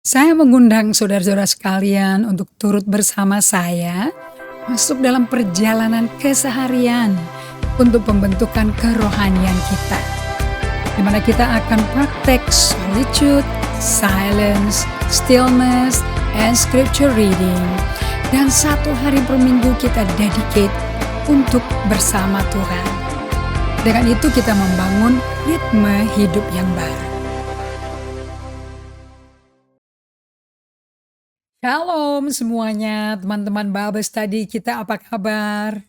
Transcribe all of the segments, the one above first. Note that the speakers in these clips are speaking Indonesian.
Saya mengundang saudara-saudara sekalian untuk turut bersama saya masuk dalam perjalanan keseharian untuk pembentukan kerohanian kita, di mana kita akan praktek solitude, silence, stillness, and scripture reading. Dan satu hari per minggu kita dedicate untuk bersama Tuhan. Dengan itu kita membangun ritme hidup yang baru. Shalom semuanya, teman-teman Bible Study kita, apa kabar?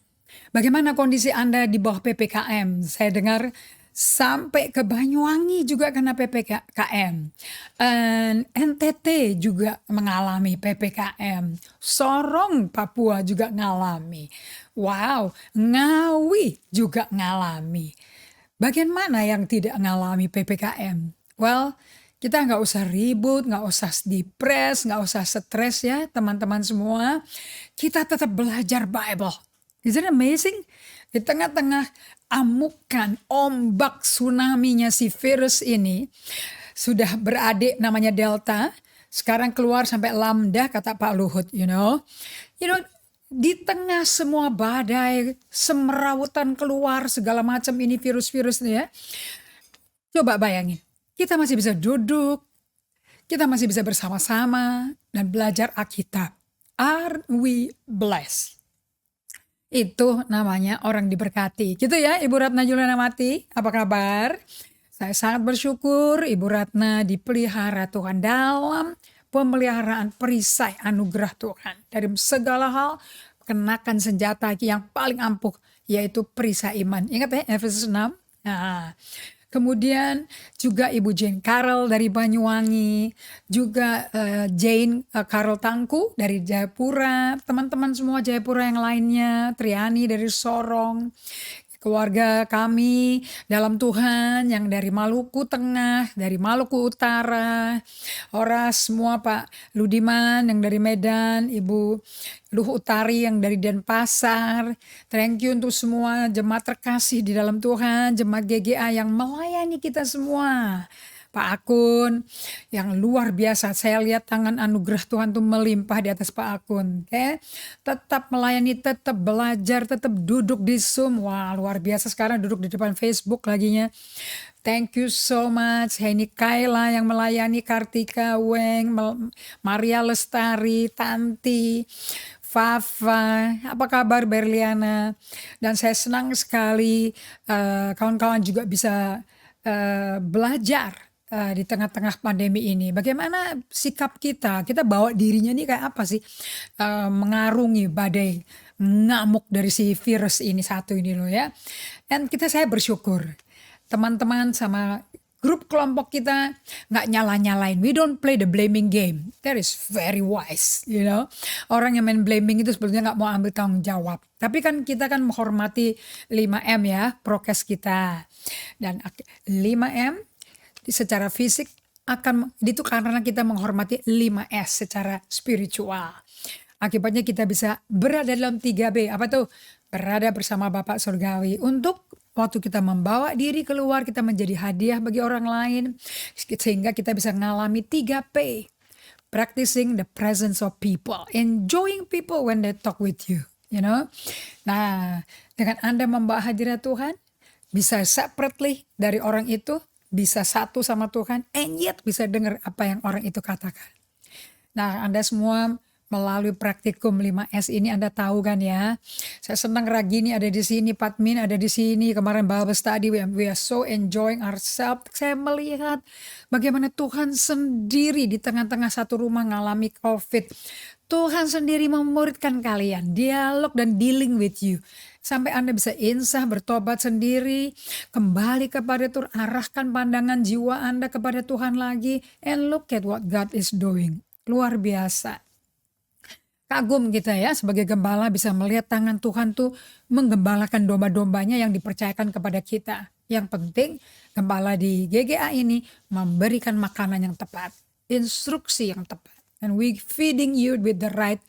Bagaimana kondisi Anda di bawah PPKM? Saya dengar sampai ke Banyuwangi juga kena PPKM. NTT juga mengalami PPKM. Sorong, Papua juga ngalami. Wow, Ngawi juga ngalami. Bagian mana yang tidak ngalami PPKM? Well, kita nggak usah ribut, nggak usah depres, nggak usah stres ya teman-teman semua. Kita tetap belajar Bible. Isn't it amazing? Di tengah-tengah amukan, ombak, tsunami-nya si virus ini, sudah beradik namanya Delta, sekarang keluar sampai Lambda, kata Pak Luhut, you know. Di tengah semua badai, semerawutan keluar, segala macam ini virus-virus nih ya. Coba bayangin. Kita masih bisa duduk, kita masih bisa bersama-sama dan belajar Alkitab. Are we blessed? Itu namanya orang diberkati. Gitu ya Ibu Ratna Juliana Mati, apa kabar? Saya sangat bersyukur Ibu Ratna dipelihara Tuhan dalam pemeliharaan perisai anugerah Tuhan. Dari segala hal, kenakan senjata yang paling ampuh, yaitu perisai iman. Ingat ya Efesus 6? Nah, kemudian juga Ibu Jane Carol dari Banyuwangi, juga Jane Carol Tangku dari Jayapura, teman-teman semua Jayapura yang lainnya, Triani dari Sorong, keluarga kami dalam Tuhan yang dari Maluku Tengah, dari Maluku Utara, Horas semua, Pak Ludiman yang dari Medan, Ibu Luh Utari yang dari Denpasar. Thank you untuk semua jemaat terkasih di dalam Tuhan, jemaat GGA yang melayani kita semua. Pak Akun yang luar biasa, saya lihat tangan anugerah Tuhan tuh melimpah di atas Pak Akun. Oke, tetap melayani, tetap belajar, tetap duduk di Zoom. Wah, luar biasa, sekarang duduk di depan Facebook laginya. Thank you so much. Heni Kaila yang melayani, Kartika Weng, Maria Lestari, Tanti, Fafa, apa kabar Berliana? Dan saya senang sekali kawan-kawan juga bisa belajar di tengah-tengah pandemi ini. Bagaimana sikap kita? Kita bawa dirinya nih kayak apa sih? Mengarungi badai ngamuk dari si virus ini satu ini loh ya. Dan saya bersyukur teman-teman sama grup kelompok kita nggak nyala-nyalain. We don't play the blaming game. That is very wise, you know. Orang yang main blaming itu sebetulnya nggak mau ambil tanggung jawab. Tapi kan kita kan menghormati 5M ya, prokes kita. Dan 5M secara fisik itu karena kita menghormati 5S secara spiritual. Akibatnya kita bisa berada dalam 3B. Apa tuh? Berada bersama Bapak Surgawi. Untuk waktu kita membawa diri keluar, kita menjadi hadiah bagi orang lain. Sehingga kita bisa mengalami 3P. Practicing the presence of people. Enjoying people when they talk with you. You know? Nah, dengan Anda membawa hadirat Tuhan, bisa separately dari orang itu, bisa satu sama Tuhan, and yet bisa dengar apa yang orang itu katakan. Nah, Anda semua melalui praktikum 5S ini Anda tahu kan ya. Saya senang Ragini ada di sini, Patmin ada di sini. Kemarin Bible Study, we are so enjoying ourselves. Saya melihat bagaimana Tuhan sendiri di tengah-tengah satu rumah ngalami COVID. Tuhan sendiri memuridkan kalian, dialog dan dealing with you. Sampai Anda bisa insah, bertobat sendiri, kembali kepada Tuhan, arahkan pandangan jiwa Anda kepada Tuhan lagi, and look at what God is doing. Luar biasa. Kagum kita ya sebagai gembala bisa melihat tangan Tuhan tuh menggembalakan domba-dombanya yang dipercayakan kepada kita. Yang penting gembala di GGA ini memberikan makanan yang tepat, instruksi yang tepat. And we feeding you with the right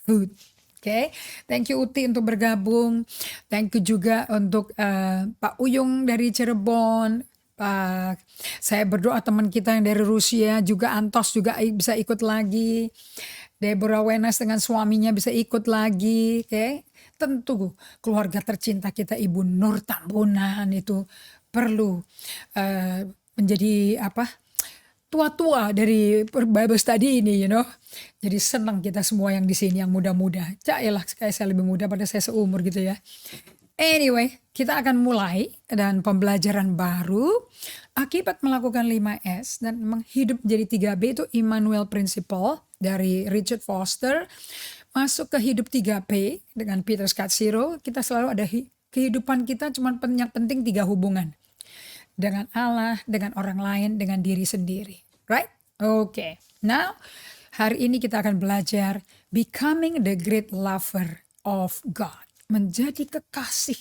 food. Oke, thank you Uti untuk bergabung. Thank you juga untuk Pak Uyung dari Cirebon, Saya berdoa teman kita yang dari Rusia juga, Antos juga bisa ikut lagi. Deborah Wenas dengan suaminya bisa ikut lagi. Oke. Tentu keluarga tercinta kita Ibu Nur Tambunan itu perlu menjadi tua-tua dari Bible study ini, Jadi senang kita semua yang di sini yang muda-muda. Yaelah, kayak saya lebih muda pada saya seumur gitu ya. Anyway, kita akan mulai dan pembelajaran baru akibat melakukan 5S dan menghidup jadi 3B itu Immanuel Principle dari Richard Foster. Masuk ke hidup 3P dengan Peter Scazzero, kita selalu ada kehidupan kita cuman yang penting 3 hubungan. Dengan Allah, dengan orang lain, dengan diri sendiri. Right? Okay. Now, hari ini kita akan belajar becoming the great lover of God. Menjadi kekasih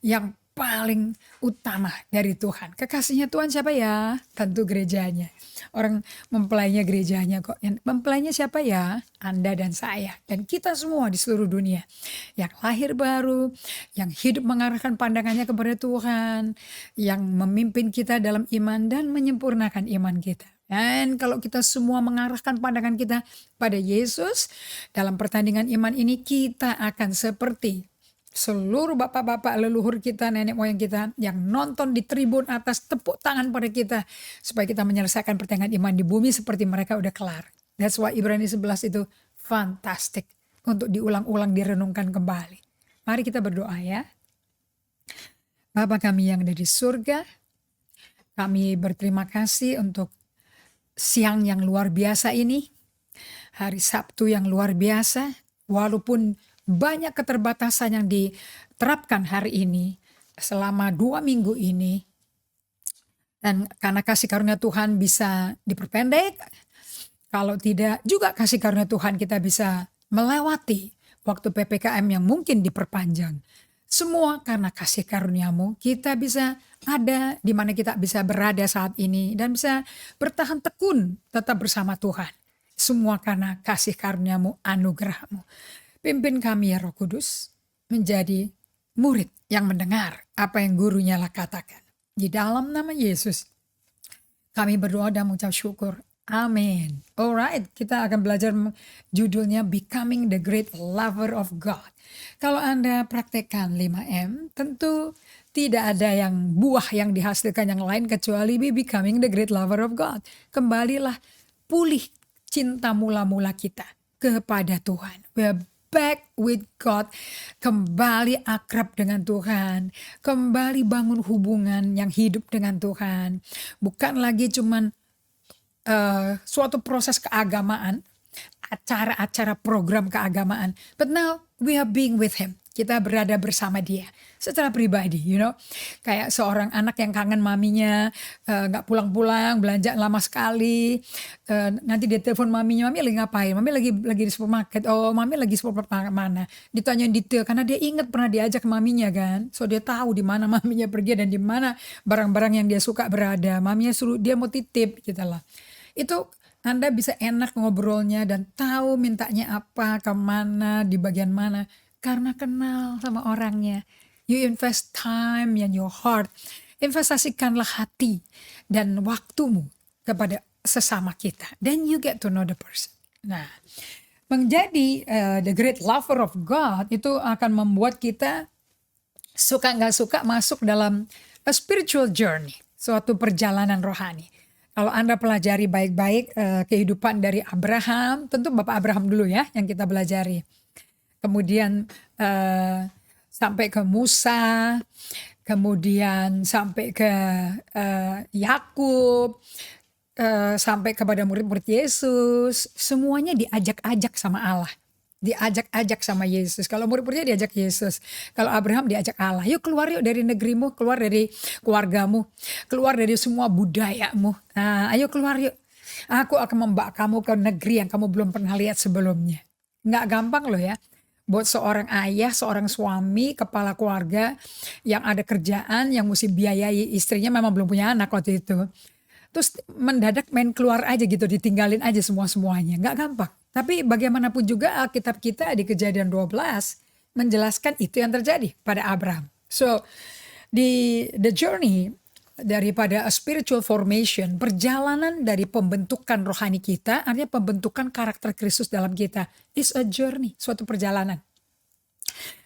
yang paling utama dari Tuhan. Kekasihnya Tuhan siapa ya? Tentu gerejanya. Orang mempelainya gerejanya kok. Yang mempelainya siapa ya? Anda dan saya. Dan kita semua di seluruh dunia. Yang lahir baru, yang hidup mengarahkan pandangannya kepada Tuhan, yang memimpin kita dalam iman dan menyempurnakan iman kita. Dan kalau kita semua mengarahkan pandangan kita pada Yesus, dalam pertandingan iman ini kita akan seperti seluruh bapak-bapak leluhur kita, nenek moyang kita yang nonton di tribun atas, tepuk tangan pada kita supaya kita menyelesaikan pertandingan iman di bumi seperti mereka udah kelar. That's why Ibrani 11 itu fantastic untuk diulang-ulang, direnungkan kembali. Mari kita berdoa ya. Bapa kami yang ada di surga, kami berterima kasih untuk siang yang luar biasa ini, hari Sabtu yang luar biasa, walaupun banyak keterbatasan yang diterapkan hari ini selama 2 minggu ini. Dan karena kasih karunia Tuhan bisa diperpendek. Kalau tidak juga kasih karunia Tuhan kita bisa melewati waktu PPKM yang mungkin diperpanjang. Semua karena kasih karuniamu kita bisa ada di mana kita bisa berada saat ini. Dan bisa bertahan tekun tetap bersama Tuhan. Semua karena kasih karuniamu, anugerahmu. Pimpin kami ya Roh Kudus menjadi murid yang mendengar apa yang gurunya lah katakan. Di dalam nama Yesus kami berdoa dan mengucap syukur. Amin. Alright, kita akan belajar judulnya Becoming the Great Lover of God. Kalau Anda praktekkan 5M, tentu tidak ada yang buah yang dihasilkan yang lain kecuali becoming the great lover of God. Kembalilah pulih cinta mula-mula kita kepada Tuhan. Back with God, kembali akrab dengan Tuhan, kembali bangun hubungan yang hidup dengan Tuhan. Bukan lagi cuman suatu proses keagamaan, acara-acara program keagamaan. But now we are being with Him. Kita berada bersama Dia secara pribadi, kayak seorang anak yang kangen maminya, nggak pulang-pulang, belanja lama sekali, nanti dia telepon maminya, mami lagi ngapain, mami lagi di supermarket, oh mami lagi supermarket mana, ditanyain detail karena dia ingat pernah diajak ke maminya kan, so dia tahu di mana maminya pergi dan di mana barang-barang yang dia suka berada, maminya suruh dia mau titip gitu lah. Itu Anda bisa enak ngobrolnya dan tahu mintanya apa, kemana, di bagian mana, karena kenal sama orangnya. You invest time in your heart. Investasikanlah hati dan waktumu kepada sesama kita. Then you get to know the person. Nah, menjadi the great lover of God itu akan membuat kita suka nggak suka masuk dalam a spiritual journey. Suatu perjalanan rohani. Kalau Anda pelajari baik-baik kehidupan dari Abraham, tentu Bapak Abraham dulu ya yang kita pelajari. Kemudian sampai ke Musa, kemudian sampai ke Yakub, sampai kepada murid-murid Yesus, semuanya diajak-ajak sama Allah. Diajak-ajak sama Yesus. Kalau murid-muridnya diajak Yesus. Kalau Abraham diajak Allah. Yuk keluar yuk dari negerimu, keluar dari keluargamu, keluar dari semua budayamu. Nah, ayo keluar yuk. Aku akan membawa kamu ke negeri yang kamu belum pernah lihat sebelumnya. Nggak gampang loh ya. Buat seorang ayah, seorang suami, kepala keluarga yang ada kerjaan, yang mesti biayai istrinya, memang belum punya anak waktu itu. Terus mendadak main keluar aja gitu, ditinggalin aja semua-semuanya. Nggak gampang. Tapi bagaimanapun juga Alkitab kita di Kejadian 12 menjelaskan itu yang terjadi pada Abraham. So, the journey daripada a spiritual formation, perjalanan dari pembentukan rohani kita, artinya pembentukan karakter Kristus dalam kita. It's a journey, suatu perjalanan.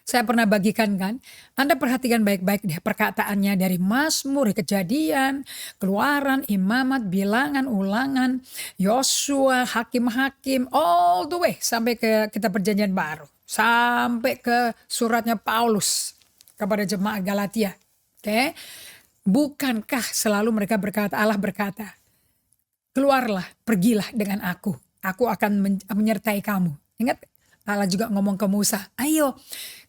Saya pernah bagikan kan, Anda perhatikan baik-baik deh perkataannya dari Mazmur, Kejadian, Keluaran, Imamat, Bilangan, Ulangan, Yosua, Hakim-Hakim, all the way sampai ke kitab Perjanjian Baru. Sampai ke suratnya Paulus kepada jemaat Galatia. Oke, bukankah selalu mereka berkata, Allah berkata, keluarlah, pergilah dengan aku akan menyertai kamu. Ingat, Allah juga ngomong ke Musa, ayo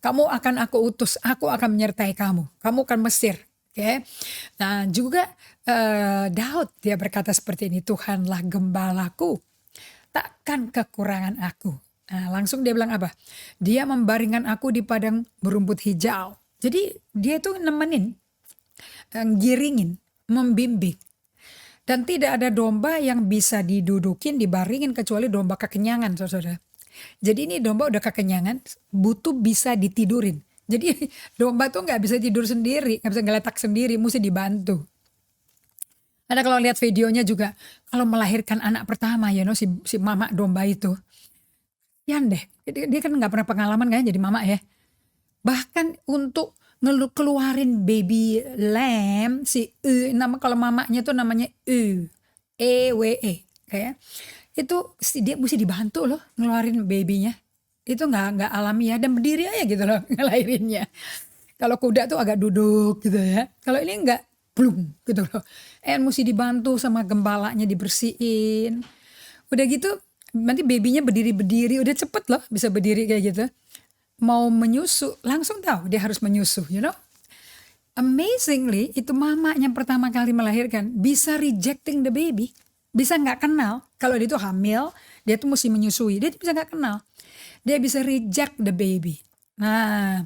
kamu akan aku utus, aku akan menyertai kamu akan Mesir. Oke. Nah juga Daud dia berkata seperti ini, Tuhanlah gembalaku, takkan kekurangan aku. Nah, langsung dia bilang apa? Dia membaringkan aku di padang berumput hijau. Jadi dia tuh nemenin, giringin, membimbing. Dan tidak ada domba yang bisa didudukin, dibaringin kecuali domba kekenyangan, saudara. Jadi ini domba udah kekenyangan, butuh bisa ditidurin. Jadi domba tuh nggak bisa tidur sendiri, nggak bisa ngeletak sendiri, mesti dibantu. Ada kalau lihat videonya juga, kalau melahirkan anak pertama ya, si mama domba itu, ya deh, dia kan nggak pernah pengalaman kan jadi mama ya. Bahkan untuk keluarin baby lamb, nama kalau mamanya tuh namanya EWE, kayak. Itu dia mesti dibantu loh ngeluarin babynya. Itu nggak alami ya, dan berdiri aja gitu loh ngelahirinnya. Kalau kuda tuh agak duduk gitu ya. Kalau ini nggak plung gitu loh. Mesti dibantu sama gembalanya dibersihin. Udah gitu nanti babynya berdiri, udah cepet loh bisa berdiri kayak gitu. Mau menyusu langsung tahu dia harus menyusu, you know. Amazingly itu mamanya pertama kali melahirkan bisa rejecting the baby. Bisa nggak kenal kalau dia tuh hamil, dia tuh mesti menyusui, dia bisa nggak kenal, dia bisa reject the baby. Nah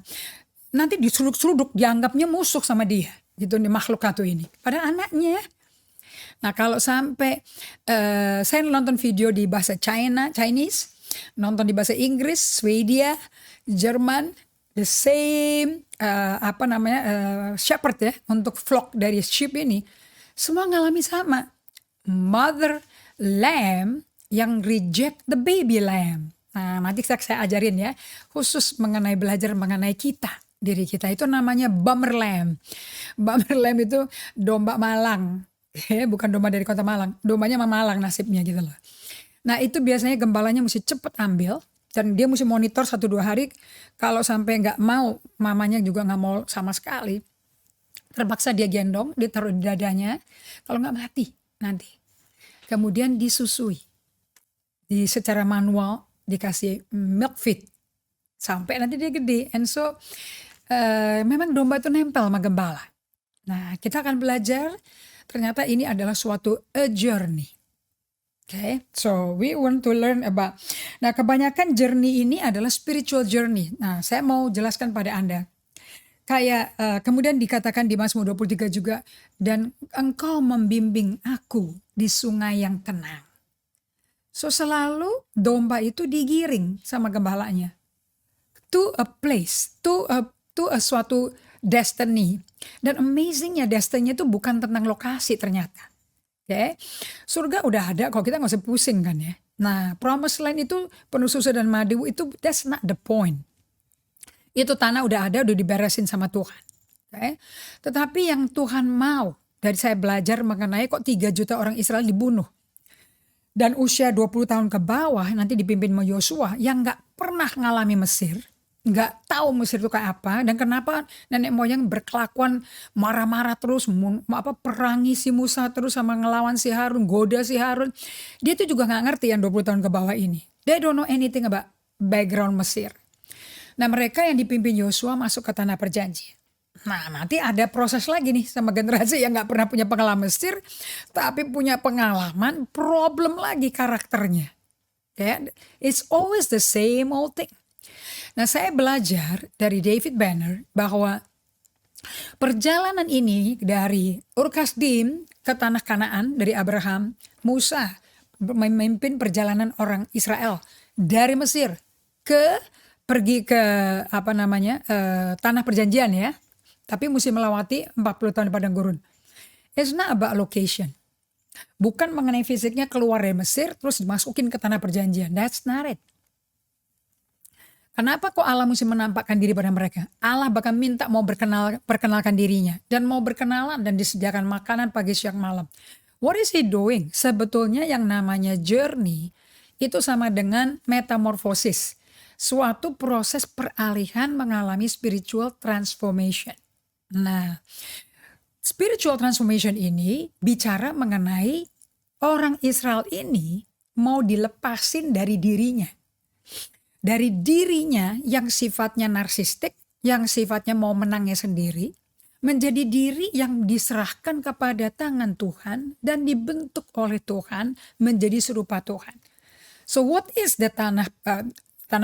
nanti diseruduk-seruduk, dianggapnya musuh sama dia gitu nih makhluk satu ini, pada anaknya. Nah kalau sampai saya nonton video di bahasa Chinese, nonton di bahasa Inggris, Swedia, Jerman, the same shepherd ya, untuk flock dari sheep ini semua ngalami sama. Mother lamb yang reject the baby lamb. Nah nanti saya ajarin ya, khusus belajar mengenai kita, diri kita, itu namanya bummer lamb. Bummer lamb itu domba Malang, bukan domba dari kota Malang, dombanya Malang nasibnya gitu loh. Nah itu biasanya gembalanya mesti cepet ambil, dan dia mesti monitor 1-2 hari. Kalau sampai nggak mau, mamanya juga nggak mau sama sekali, terpaksa dia gendong, ditaruh di dadanya, kalau nggak mati nanti. Kemudian disusui, secara manual dikasih milk feed sampai nanti dia gede. And so memang domba itu nempel sama gembala. Nah kita akan belajar ternyata ini adalah suatu a journey. Okay, so we want to learn about. Nah kebanyakan journey ini adalah spiritual journey. Nah saya mau jelaskan pada Anda. Kayak kemudian dikatakan di Mazmur 23 juga, dan engkau membimbing aku di sungai yang tenang. So selalu domba itu digiring sama gembalanya to a place, to a suatu destiny. Dan amazingnya destiny itu bukan tentang lokasi ternyata. Okay? Surga udah ada, kalau kita nggak usah pusing kan ya. Nah promised land itu penuh susu dan madu, itu that's not the point. Itu tanah udah ada, udah diberesin sama Tuhan. Okay? Tetapi yang Tuhan mau, dari saya belajar mengenai kok 3 juta orang Israel dibunuh. Dan usia 20 tahun ke bawah nanti dipimpin sama Yosua yang gak pernah ngalami Mesir. Gak tahu Mesir itu kayak apa. Dan kenapa nenek moyang berkelakuan marah-marah terus. Perangi si Musa terus sama ngelawan si Harun, goda si Harun. Dia tuh juga gak ngerti yang 20 tahun ke bawah ini. They don't know anything about background Mesir. Nah mereka yang dipimpin Yosua masuk ke tanah perjanjian. Nah nanti ada proses lagi nih sama generasi yang gak pernah punya pengalaman Mesir, tapi punya pengalaman, problem lagi karakternya. Okay? It's always the same old thing. Nah saya belajar dari David Banner bahwa perjalanan ini dari Ur-Kasdim ke tanah Kanaan dari Abraham, Musa memimpin perjalanan orang Israel dari Mesir pergi ke tanah perjanjian ya, tapi mesti melewati 40 tahun di padang gurun. It's not about location. Bukan mengenai fisiknya keluar dari Mesir terus dimasukin ke tanah perjanjian. That's not it. Kenapa kok Allah mesti menampakkan diri pada mereka? Allah bahkan minta mau perkenalkan dirinya. Dan mau berkenalan dan disediakan makanan pagi siang malam. What is he doing? Sebetulnya yang namanya journey itu sama dengan metamorfosis. Suatu proses peralihan mengalami spiritual transformation. Nah, spiritual transformation ini bicara mengenai orang Israel ini mau dilepasin dari dirinya. Dari dirinya yang sifatnya narsistik, yang sifatnya mau menangnya sendiri, menjadi diri yang diserahkan kepada tangan Tuhan dan dibentuk oleh Tuhan menjadi serupa Tuhan. So what is the tanah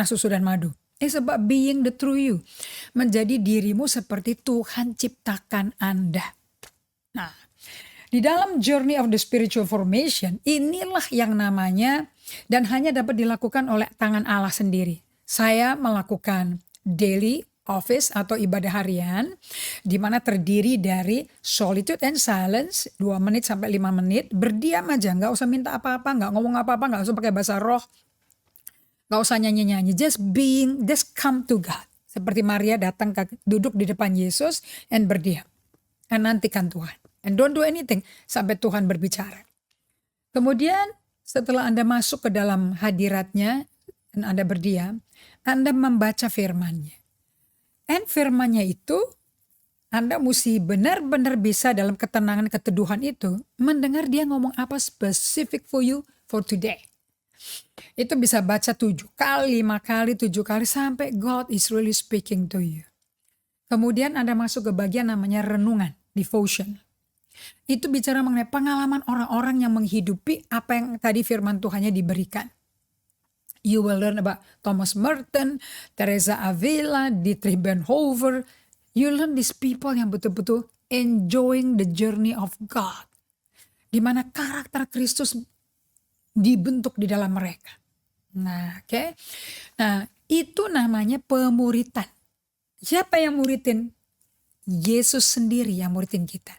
susu dan madu? It's about being the true you. Menjadi dirimu seperti Tuhan ciptakan Anda. Nah, di dalam journey of the spiritual formation, inilah yang namanya dan hanya dapat dilakukan oleh tangan Allah sendiri. Saya melakukan daily office atau ibadah harian di mana terdiri dari solitude and silence 2 menit sampai 5 menit, berdiam aja, nggak usah minta apa-apa, nggak ngomong apa-apa, nggak usah pakai bahasa roh, nggak usah nyanyi-nyanyi, just being, just come to God. Seperti Maria datang duduk di depan Yesus and berdiam dan nantikan Tuhan. And don't do anything sampai Tuhan berbicara. Kemudian setelah Anda masuk ke dalam hadiratnya dan Anda berdiam, Anda membaca firman-Nya. And firman-Nya itu Anda mesti benar-benar bisa dalam ketenangan keteduhan itu mendengar dia ngomong apa specific for you for today. Itu bisa baca 7 kali, 5 kali, 7 kali sampai God is really speaking to you. Kemudian Anda masuk ke bagian namanya renungan, devotion. Itu bicara mengenai pengalaman orang-orang yang menghidupi apa yang tadi firman Tuhannya diberikan. You will learn about Thomas Merton, Teresa Avila, Dietrich Bonhoeffer. You learn these people yang betul-betul enjoying the journey of God. Di mana karakter Kristus dibentuk di dalam mereka. Nah, oke. Nah, itu namanya pemuritan. Siapa yang muridin? Yesus sendiri yang muridin kita.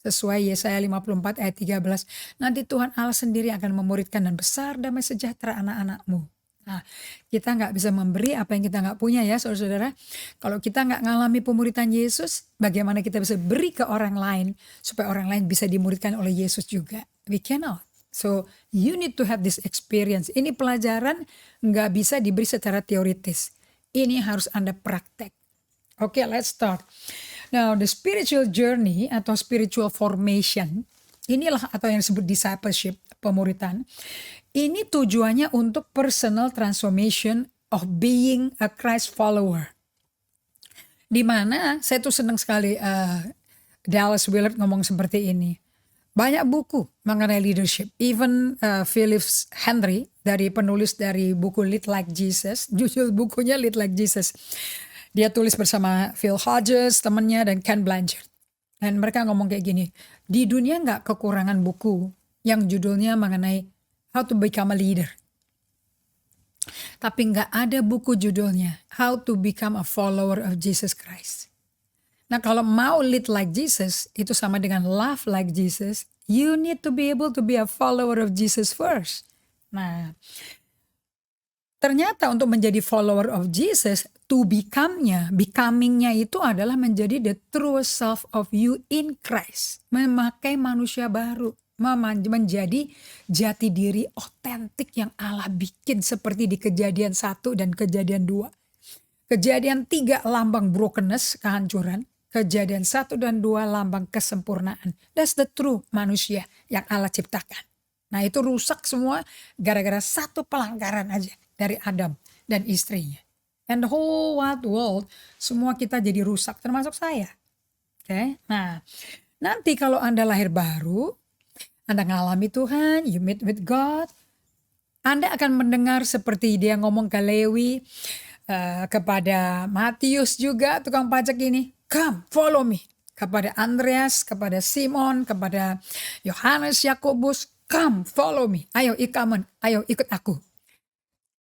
Sesuai Yesaya 54 ayat 13. Nanti Tuhan Allah sendiri akan memuridkan dan besar damai sejahtera anak-anakmu. Nah, kita nggak bisa memberi apa yang kita nggak punya ya saudara-saudara. Kalau kita nggak ngalami pemuritan Yesus, bagaimana kita bisa beri ke orang lain supaya orang lain bisa dimuridkan oleh Yesus juga? We cannot. So you need to have this experience. Ini pelajaran nggak bisa diberi secara teoritis. Ini harus Anda praktek. Oke, let's start. Now, the spiritual journey atau spiritual formation, inilah atau yang disebut discipleship, pemuritan. Ini tujuannya untuk personal transformation of being a Christ follower. Di mana saya tuh senang sekali Dallas Willard ngomong seperti ini. Banyak buku mengenai leadership. Even Philip Henry dari penulis dari buku Lead Like Jesus, judul bukunya Lead Like Jesus. Dia tulis bersama Phil Hodges, temannya, dan Ken Blanchard. Dan mereka ngomong kayak gini, di dunia nggak kekurangan buku yang judulnya mengenai how to become a leader. Tapi nggak ada buku judulnya how to become a follower of Jesus Christ. Nah, kalau mau lead like Jesus, itu sama dengan love like Jesus, you need to be able to be a follower of Jesus first. Nah, ternyata untuk menjadi follower of Jesus, to becomingnya itu adalah menjadi the true self of you in Christ. Memakai manusia baru, menjadi jati diri otentik yang Allah bikin seperti di Kejadian 1 dan Kejadian 2. Kejadian 3 lambang brokenness, kehancuran. Kejadian 1 dan 2 lambang kesempurnaan. That's the true manusia yang Allah ciptakan. Nah, itu rusak semua gara-gara satu pelanggaran aja dari Adam dan istrinya. And the whole wide world, semua kita jadi rusak, termasuk saya. Oke, nah nanti kalau Anda lahir baru, Anda ngalami Tuhan, you meet with God, Anda akan mendengar seperti dia ngomong ke Lewi, kepada Matius juga, tukang pajak ini, come follow me. Kepada Andreas, kepada Simon, kepada Yohanes, Yakobus, come follow me. Ayo ikut aku.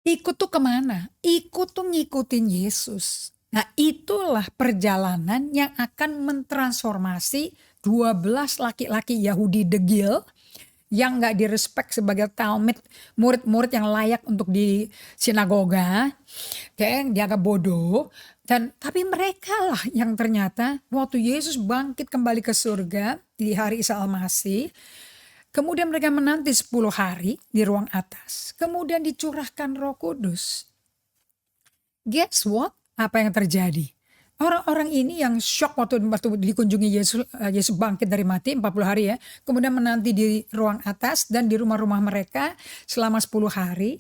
Ikut tuh kemana? Ikut tuh ngikutin Yesus. Nah, itulah perjalanan yang akan mentransformasi 12 laki-laki Yahudi degil yang gak direspek sebagai talmid, murid-murid yang layak untuk di sinagoga, dianggap bodoh. Tapi mereka lah yang ternyata waktu Yesus bangkit kembali ke surga di hari Isa Al-Masih, kemudian mereka menanti 10 hari di ruang atas, kemudian dicurahkan Roh Kudus. Guess what? Apa yang terjadi? Orang-orang ini yang shock waktu dikunjungi Yesus bangkit dari mati 40 hari ya. Kemudian menanti di ruang atas dan di rumah-rumah mereka selama 10 hari.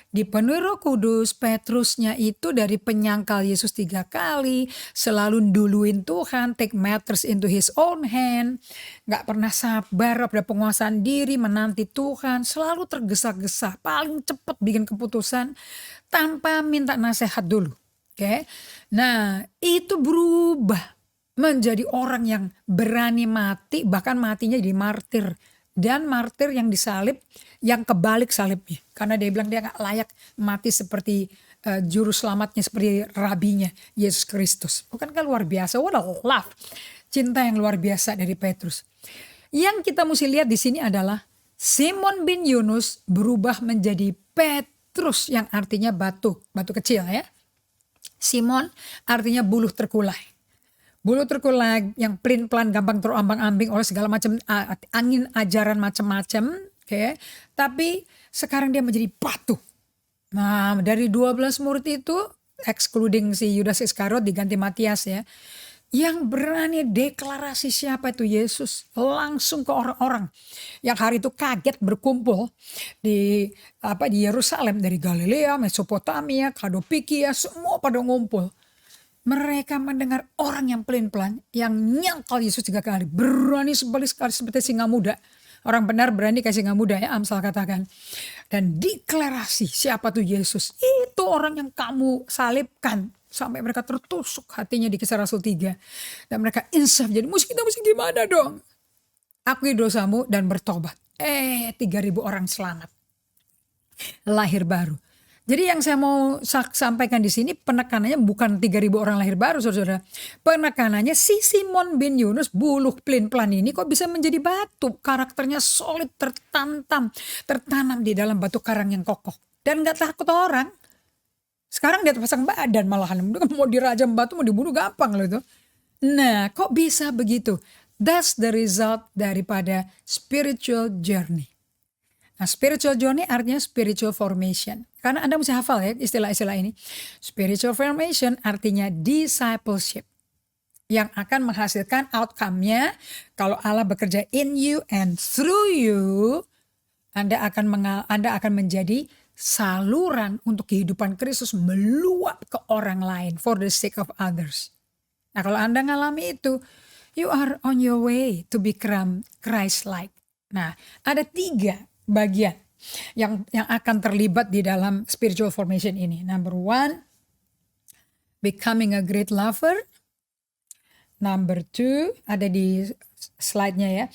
Dipenuhi Roh Kudus, Petrusnya itu dari penyangkal Yesus 3 kali. Selalu duluin Tuhan, take matters into his own hand. Gak pernah sabar pada penguasaan diri, menanti Tuhan. Selalu tergesa-gesa, paling cepat bikin keputusan tanpa minta nasihat dulu. Nah itu berubah menjadi orang yang berani mati, bahkan matinya jadi martir. Dan martir yang disalib, yang kebalik salibnya. Karena dia bilang dia gak layak mati seperti juru selamatnya, seperti rabinya Yesus Kristus. Bukankah luar biasa? What a love. Cinta yang luar biasa dari Petrus. Yang kita mesti lihat di sini adalah Simon bin Yunus berubah menjadi Petrus, yang artinya batu kecil ya. Simon artinya buluh terkulai. Buluh terkulai yang pelin-pelan, gampang terombang-ambing oleh segala macam angin ajaran macam-macam. Tapi sekarang dia menjadi batu. Nah dari 12 murid itu, excluding si Yudas Iskariot diganti Matias ya. Yang berani deklarasi siapa itu Yesus langsung ke orang-orang yang hari itu kaget berkumpul di Yerusalem, dari Galilea, Mesopotamia, Kadopikia, semua pada ngumpul. Mereka mendengar orang yang pelin-pelan yang nyangkal Yesus 3 kali, berani sekali seperti singa muda. Orang benar berani kayak singa muda ya, Amsal katakan. Dan deklarasi siapa tuh Yesus, itu orang yang kamu salibkan. Sampai mereka tertusuk hatinya di Kisah Rasul 3. Dan mereka insaf. Jadi kita mesti gimana dong? Akui dosamu dan bertobat. 3.000 orang selamat. Lahir baru. Jadi yang saya mau sampaikan di sini penekanannya bukan 3.000 orang lahir baru saudara. Penekanannya si Simon bin Yunus buluh pelin-pelan ini kok bisa menjadi batu. Karakternya solid, tertanam di dalam batu karang yang kokoh. Dan gak takut orang. Sekarang dia pasang badan malahan. Mau dirajam batu, mau dibunuh gampang loh itu. Nah kok bisa begitu? That's the result daripada spiritual journey. Nah spiritual journey artinya spiritual formation. Karena Anda mesti hafal ya istilah-istilah ini. Spiritual formation artinya discipleship. Yang akan menghasilkan outcome-nya. Kalau Allah bekerja in you and through you. Anda akan menjadi saluran untuk kehidupan Kristus meluap ke orang lain for the sake of others. Nah kalau Anda ngalami itu, you are on your way to become Christ-like. Nah ada 3 bagian yang akan terlibat di dalam spiritual formation ini. Number 1, becoming a great lover. Number 2, ada di slide-nya ya.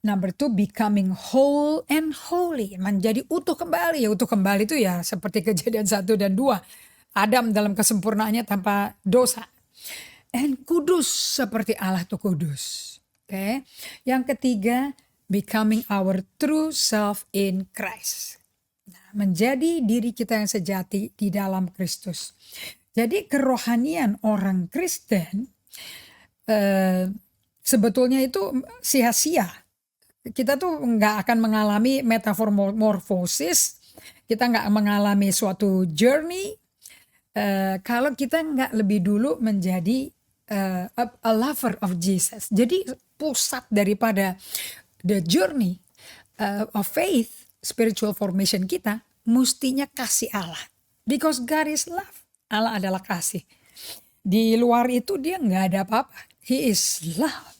Number 2, becoming whole and holy. Menjadi utuh kembali. Ya utuh kembali itu ya seperti Kejadian 1 dan 2. Adam dalam kesempurnaannya tanpa dosa. And kudus seperti Allah itu kudus. Yang ketiga, becoming our true self in Christ. Nah, menjadi diri kita yang sejati di dalam Kristus. Jadi kerohanian orang Kristen sebetulnya itu sia-sia. Kita tuh nggak akan mengalami metamorfosis, kita nggak mengalami suatu journey kalau kita nggak lebih dulu menjadi a lover of Jesus. Jadi pusat daripada the journey of faith, spiritual formation kita mestinya kasih Allah. Because God is love. Allah adalah kasih. Di luar itu dia nggak ada apa-apa. He is love.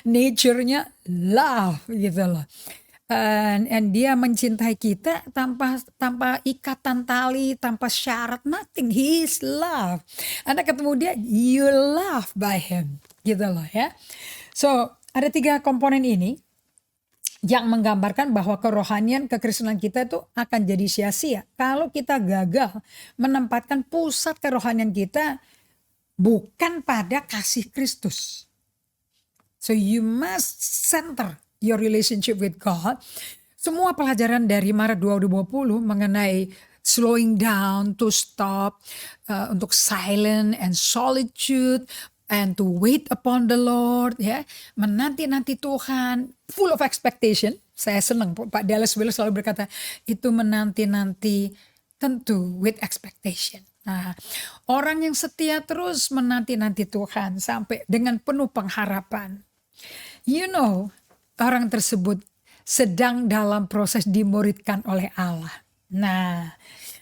Nature-nya love gitu loh. And dia mencintai kita tanpa ikatan tali, tanpa syarat, nothing. He is love. Anda ketemu dia, you love by him gitu loh ya. So ada 3 komponen ini yang menggambarkan bahwa kerohanian kekristenan kita itu akan jadi sia-sia kalau kita gagal menempatkan pusat kerohanian kita bukan pada kasih Kristus. So you must center your relationship with God. Semua pelajaran dari Maret 2020 mengenai slowing down, to stop, untuk silent and solitude, and to wait upon the Lord, ya, menanti-nanti Tuhan, full of expectation. Saya senang Pak Dallas Willard selalu berkata, itu menanti-nanti tentu with expectation. Nah, orang yang setia terus menanti-nanti Tuhan sampai dengan penuh pengharapan. You know, orang tersebut sedang dalam proses dimuridkan oleh Allah. Nah,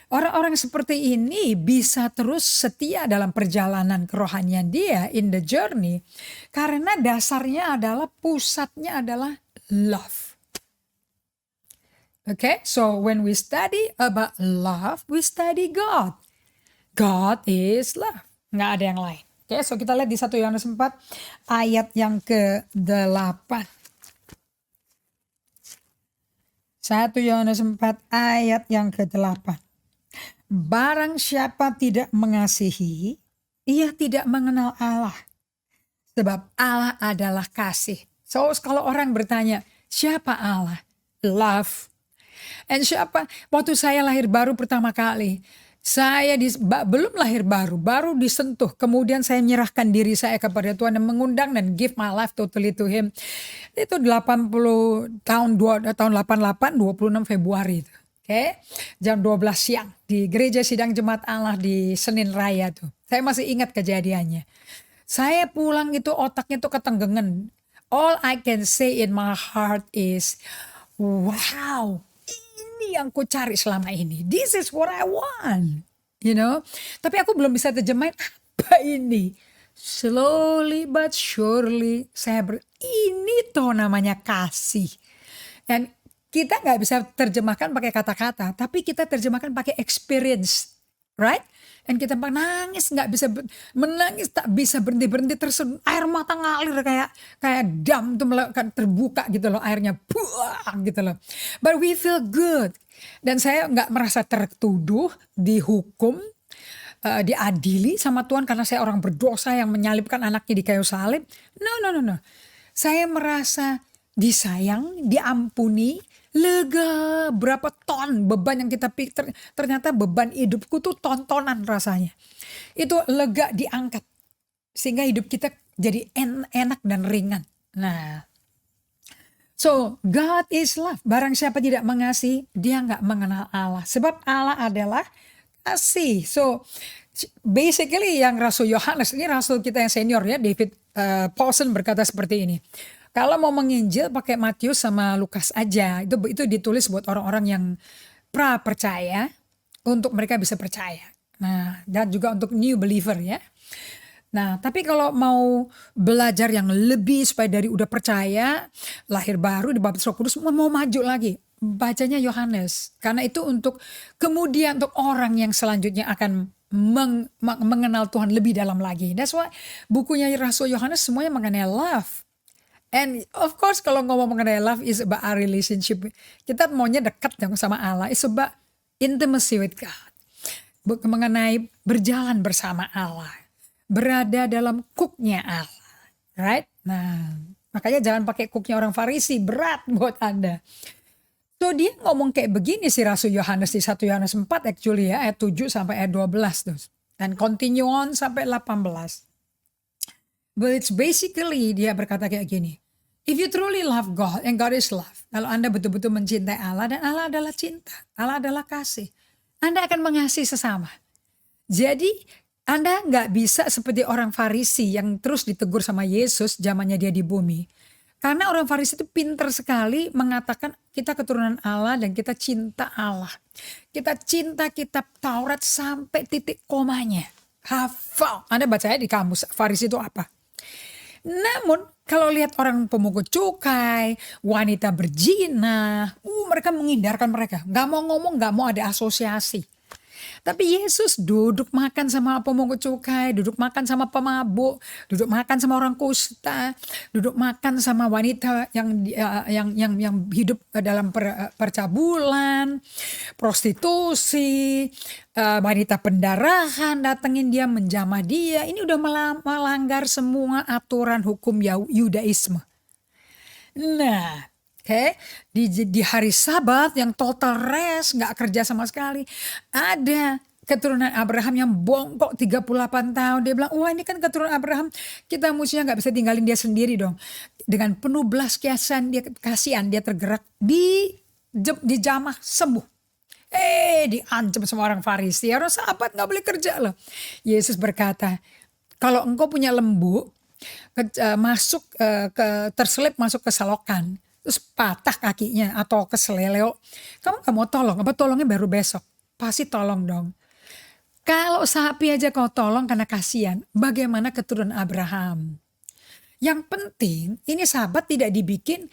orang-orang seperti ini bisa terus setia dalam perjalanan kerohanian dia in the journey karena dasarnya adalah, pusatnya adalah love. Okay, so when we study about love, we study God. God is love. Nggak ada yang lain. Okay, so kita lihat di 1 Yohanes 4 ayat yang ke-8. 1 Yohanes 4 ayat yang ke-8. Barang siapa tidak mengasihi, ia tidak mengenal Allah. Sebab Allah adalah kasih. So kalau orang bertanya, siapa Allah? Love. And siapa? Waktu saya lahir baru pertama kali, saya belum lahir baru disentuh. Kemudian saya menyerahkan diri saya kepada Tuhan dan mengundang dan give my life totally to Him. Itu tahun 88, 26 Februari itu. Okay? Jam 12 siang di gereja sidang jemaat Allah di Senin Raya tuh. Saya masih ingat kejadiannya. Saya pulang itu otaknya tuh ketenggengan. All I can say in my heart is, wow, ini yang ku cari selama ini. This is what I want. You know. Tapi aku belum bisa terjemahin apa ini. Slowly but surely ini tuh namanya kasih. Dan kita nggak bisa terjemahkan pakai kata-kata, tapi kita terjemahkan pakai experience, right? Dan kita menangis nggak bisa menangis, tak bisa berhenti tersedot, air mata ngalir kayak dam tuh terbuka gitu loh, airnya buah gitu loh. But we feel good. Dan saya nggak merasa tertuduh, dihukum, diadili sama Tuhan karena saya orang berdosa yang menyalibkan anaknya di kayu salib. No. Saya merasa disayang, diampuni, lega. Berapa ton beban yang kita pikir, ternyata beban hidupku tuh tontonan rasanya. Itu lega, diangkat. Sehingga hidup kita jadi enak dan ringan. Nah, so God is love. Barang siapa tidak mengasihi, dia nggak mengenal Allah. Sebab Allah adalah kasih. So basically yang Rasul Yohanes, ini rasul kita yang senior ya, David Paulsen berkata seperti ini. Kalau mau menginjil pakai Matius sama Lukas aja, itu ditulis buat orang-orang yang percaya, untuk mereka bisa percaya. Nah, dan juga untuk new believer ya. Nah, tapi kalau mau belajar yang lebih supaya dari udah percaya, lahir baru dibaptis Roh Kudus, mau maju lagi, bacanya Yohanes. Karena itu untuk kemudian untuk orang yang selanjutnya akan mengenal Tuhan lebih dalam lagi. That's why bukunya Rasul Yohanes semuanya mengenai love. And of course kalau ngomong mengenai love is about our relationship. Kita maunya dekat sama Allah. It's about intimacy with God. Mengenai berjalan bersama Allah. Berada dalam cooknya Allah. Right? Nah, makanya jangan pakai cooknya orang Farisi. Berat buat Anda. So dia ngomong kayak begini si Rasul Yohanes di 1 Yohanes 4 actually ya. Ayat 7 sampai ayat 12 tuh. Dan continue on sampai 18. But it's basically dia berkata kayak gini. If you truly love God and God is love. Kalau Anda betul-betul mencintai Allah dan Allah adalah cinta. Allah adalah kasih. Anda akan mengasihi sesama. Jadi Anda nggak bisa seperti orang Farisi yang terus ditegur sama Yesus zamannya dia di bumi. Karena orang Farisi itu pintar sekali mengatakan kita keturunan Allah dan kita cinta Allah. Kita cinta kitab Taurat sampai titik komanya. Hafal. Anda bacanya di kamus Farisi itu apa? Namun kalau lihat orang pemungut cukai, wanita berzina, mereka menghindarkan mereka. Gak mau ngomong, gak mau ada asosiasi. Tapi Yesus duduk makan sama pemungut cukai, duduk makan sama pemabuk, duduk makan sama orang kusta, duduk makan sama wanita yang hidup dalam percabulan, prostitusi, wanita pendarahan datengin dia, menjamah dia. Ini udah melanggar semua aturan hukum Yudaisme. Nah, oke, di hari Sabat yang total rest, nggak kerja sama sekali, ada keturunan Abraham yang bongkok 38 tahun. Dia bilang, wah ini kan keturunan Abraham, kita mestinya nggak bisa tinggalin dia sendiri dong. Dengan penuh belas kasihan dia tergerak, dijamah sembuh. Diancam sama orang Farisi, orang sahabat nggak boleh kerja loh. Yesus berkata, kalau engkau punya lembu, terselip masuk ke selokan, terus patah kakinya atau keseleleo, kamu gak mau tolong? Apa tolongnya baru besok? Pasti tolong dong. Kalau sapi aja kau tolong karena kasihan, bagaimana keturunan Abraham? Yang penting ini Sabat tidak dibikin,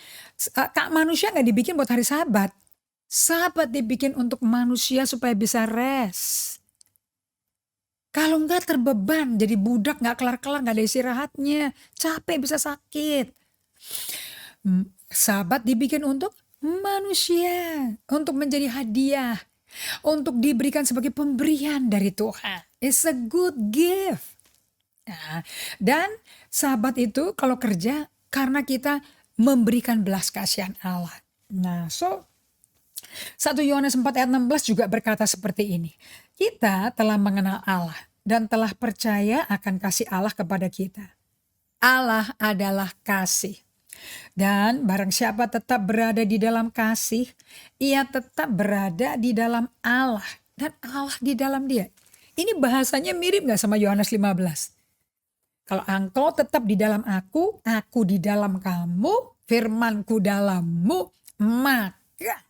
manusia gak dibikin buat hari Sabat. Sabat dibikin untuk manusia supaya bisa rest. Kalau enggak terbeban, jadi budak gak kelar-kelar, gak ada istirahatnya, capek bisa sakit. Sabat dibikin untuk manusia, untuk menjadi hadiah, untuk diberikan sebagai pemberian dari Tuhan. It's a good gift. Nah, dan Sabat itu kalau kerja karena kita memberikan belas kasihan Allah. Nah, 1 Yohanes 4 ayat 16 juga berkata seperti ini. Kita telah mengenal Allah dan telah percaya akan kasih Allah kepada kita. Allah adalah kasih. Dan barang siapa tetap berada di dalam kasih, ia tetap berada di dalam Allah dan Allah di dalam dia. Ini bahasanya mirip gak sama Yohanes 15? Kalau engkau tetap di dalam aku di dalam kamu, firmanku dalammu, maka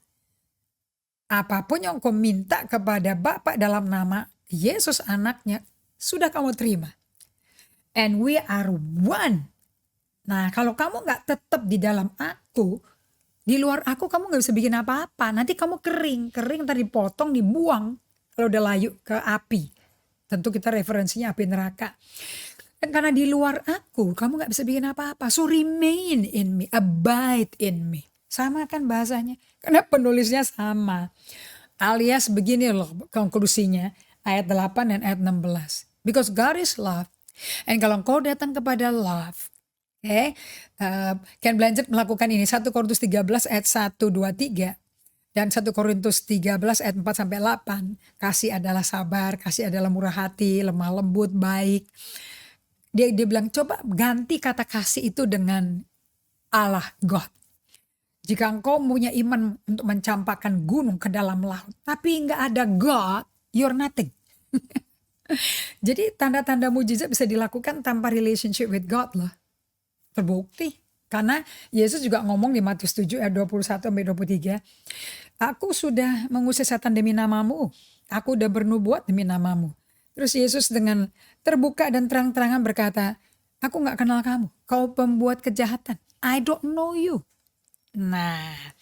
apapun yang kau minta kepada Bapa dalam nama Yesus anaknya, sudah kamu terima. And we are one. Nah, kalau kamu gak tetap di dalam aku, di luar aku kamu gak bisa bikin apa-apa. Nanti kamu kering ntar dipotong, dibuang. Kalau udah layu ke api. Tentu kita referensinya api neraka. Dan karena di luar aku, kamu gak bisa bikin apa-apa. So remain in me, abide in me. Sama kan bahasanya. Karena penulisnya sama. Alias begini loh konklusinya. Ayat 8 dan ayat 16. Because God is love. And kalau engkau datang kepada love. Ken Blanchett melakukan ini. 1 Korintus 13 ayat 1, 2, 3. Dan 1 Korintus 13 ayat 4 sampai 8. Kasih adalah sabar. Kasih adalah murah hati. Lemah lembut, baik. Dia bilang coba ganti kata kasih itu dengan Allah, God. Jika engkau punya iman untuk mencampakkan gunung ke dalam laut, tapi nggak ada God, you're nothing. Jadi tanda-tanda mujizat bisa dilakukan tanpa relationship with God loh. Terbukti. Karena Yesus juga ngomong di Matius 7 ayat 21-23. Aku sudah mengusir setan demi namamu. Aku udah bernubuat demi namamu. Terus Yesus dengan terbuka dan terang-terangan berkata, aku gak kenal kamu. Kau pembuat kejahatan. I don't know you. Nah,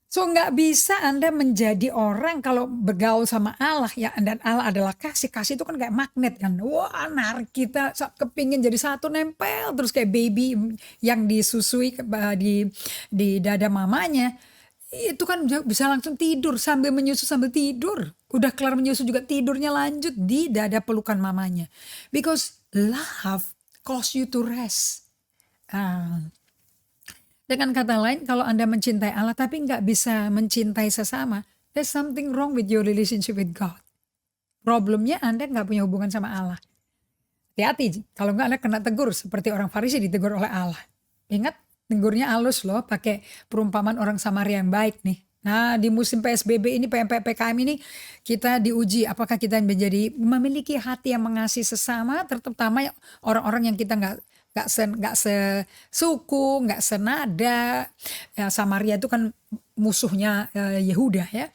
so gak bisa Anda menjadi orang kalau bergaul sama Allah ya, dan Allah adalah kasih. Kasih itu kan kayak magnet kan. Wah, narik kita kepingin jadi satu, nempel terus kayak baby yang disusui di dada mamanya. Itu kan bisa langsung tidur sambil menyusu sambil tidur. Udah kelar menyusu juga tidurnya lanjut di dada pelukan mamanya. Because love cause you to rest. Dengan kata lain, kalau Anda mencintai Allah tapi nggak bisa mencintai sesama, there's something wrong with your relationship with God. Problemnya Anda nggak punya hubungan sama Allah. Hati-hati, kalau nggak Anda kena tegur seperti orang Farisi ditegur oleh Allah. Ingat, tegurnya halus loh, pakai perumpamaan orang Samaria yang baik nih. Nah, di musim PSBB ini, PPKM ini, kita diuji apakah kita memiliki hati yang mengasihi sesama, terutama orang-orang yang kita nggak sesuku, nggak senada. Ya, Samaria itu kan musuhnya Yehuda ya.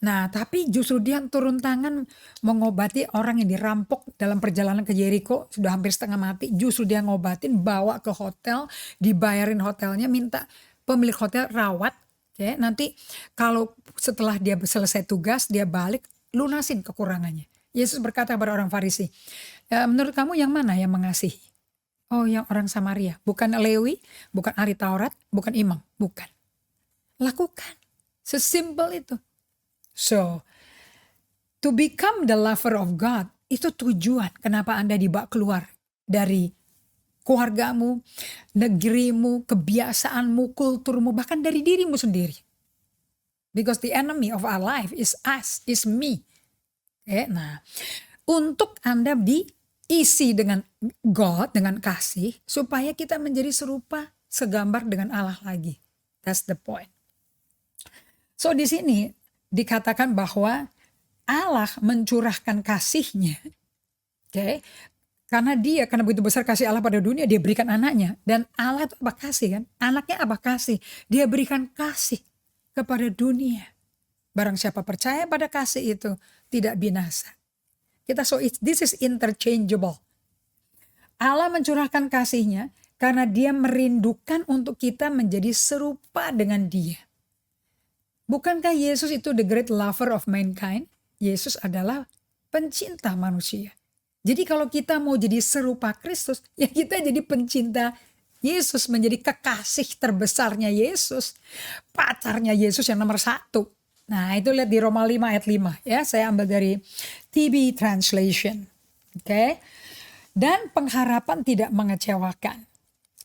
Nah, tapi justru dia turun tangan mengobati orang yang dirampok dalam perjalanan ke Yeriko, sudah hampir setengah mati. Justru dia ngobatin, bawa ke hotel, dibayarin hotelnya, minta pemilik hotel rawat. Ya, nanti kalau setelah dia selesai tugas, dia balik, lunasin kekurangannya. Yesus berkata kepada orang Farisi, menurut kamu yang mana yang mengasihi? Oh, yang orang Samaria. Bukan Lewi, bukan ahli Taurat, bukan imam. Bukan. Lakukan. Sesimpel itu. So, to become the lover of God, itu tujuan kenapa Anda dibawa keluar dari keluargamu, negerimu, kebiasaanmu, kulturmu, bahkan dari dirimu sendiri. Because the enemy of our life is us, is me. Nah, untuk Anda diisi dengan God, dengan kasih, supaya kita menjadi serupa, segambar dengan Allah lagi. That's the point. So di sini dikatakan bahwa Allah mencurahkan kasih-Nya. Karena begitu besar kasih Allah pada dunia, dia berikan anaknya. Dan Allah itu apa? Kasih kan? Anaknya apa? Kasih. Dia berikan kasih kepada dunia. Barang siapa percaya pada kasih itu tidak binasa. This is interchangeable. Allah mencurahkan kasih-Nya karena dia merindukan untuk kita menjadi serupa dengan dia. Bukankah Yesus itu the great lover of mankind? Yesus adalah pencinta manusia. Jadi kalau kita mau jadi serupa Kristus, ya kita jadi pencinta Yesus, menjadi kekasih terbesarnya Yesus. Pacarnya Yesus yang nomor 1. Nah itu lihat di Roma 5 ayat 5 ya. Saya ambil dari TB Translation. Dan pengharapan tidak mengecewakan.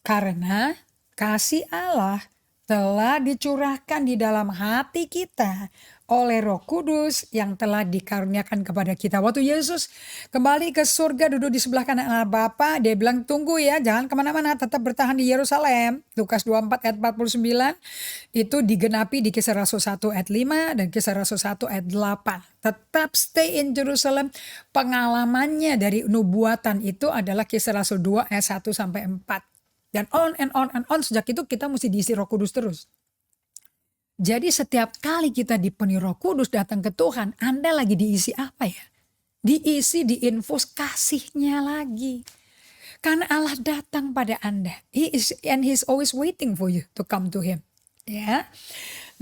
Karena kasih Allah telah dicurahkan di dalam hati kita oleh Roh Kudus yang telah dikaruniakan kepada kita. Waktu Yesus kembali ke surga, duduk di sebelah kanan Allah Bapa, dia bilang tunggu ya, jangan kemana-mana, tetap bertahan di Yerusalem. Lukas 24 ayat 49 itu digenapi di Kisah Rasul 1 ayat 5 dan Kisah Rasul 1 ayat 8. Tetap stay in Jerusalem. Pengalamannya dari nubuatan itu adalah Kisah Rasul 2 ayat 1 sampai 4. Dan on and on and on, sejak itu kita mesti diisi Roh Kudus terus. Jadi setiap kali kita dipenuhi Roh Kudus datang ke Tuhan, Anda lagi diisi apa ya? Diisi, diinfus kasih-Nya lagi. Karena Allah datang pada Anda. He's always waiting for you to come to Him. Ya.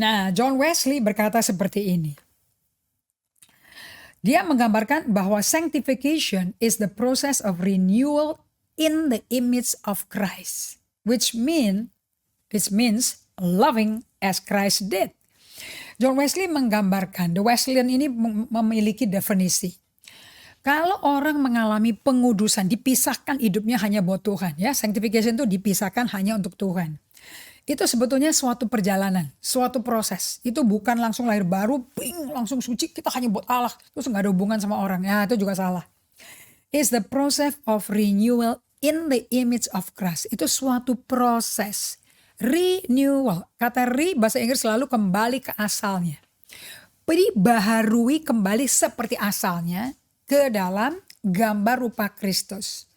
Nah, John Wesley berkata seperti ini. Dia menggambarkan bahwa sanctification is the process of renewal in the image of Christ, which means loving as Christ did. John Wesley menggambarkan, the Wesleyan ini memiliki definisi. Kalau orang mengalami pengudusan, dipisahkan hidupnya hanya buat Tuhan, ya, sanctification itu dipisahkan hanya untuk Tuhan. Itu sebetulnya suatu perjalanan, suatu proses. Itu bukan langsung lahir baru, langsung suci, kita hanya buat Allah, terus nggak ada hubungan sama orang. Ya, itu juga salah. It's the process of renewal in the image of Christ. Itu suatu proses. Renewal. Kata bahasa Inggris selalu kembali ke asalnya. Dibaharui kembali seperti asalnya ke dalam gambar rupa Kristus.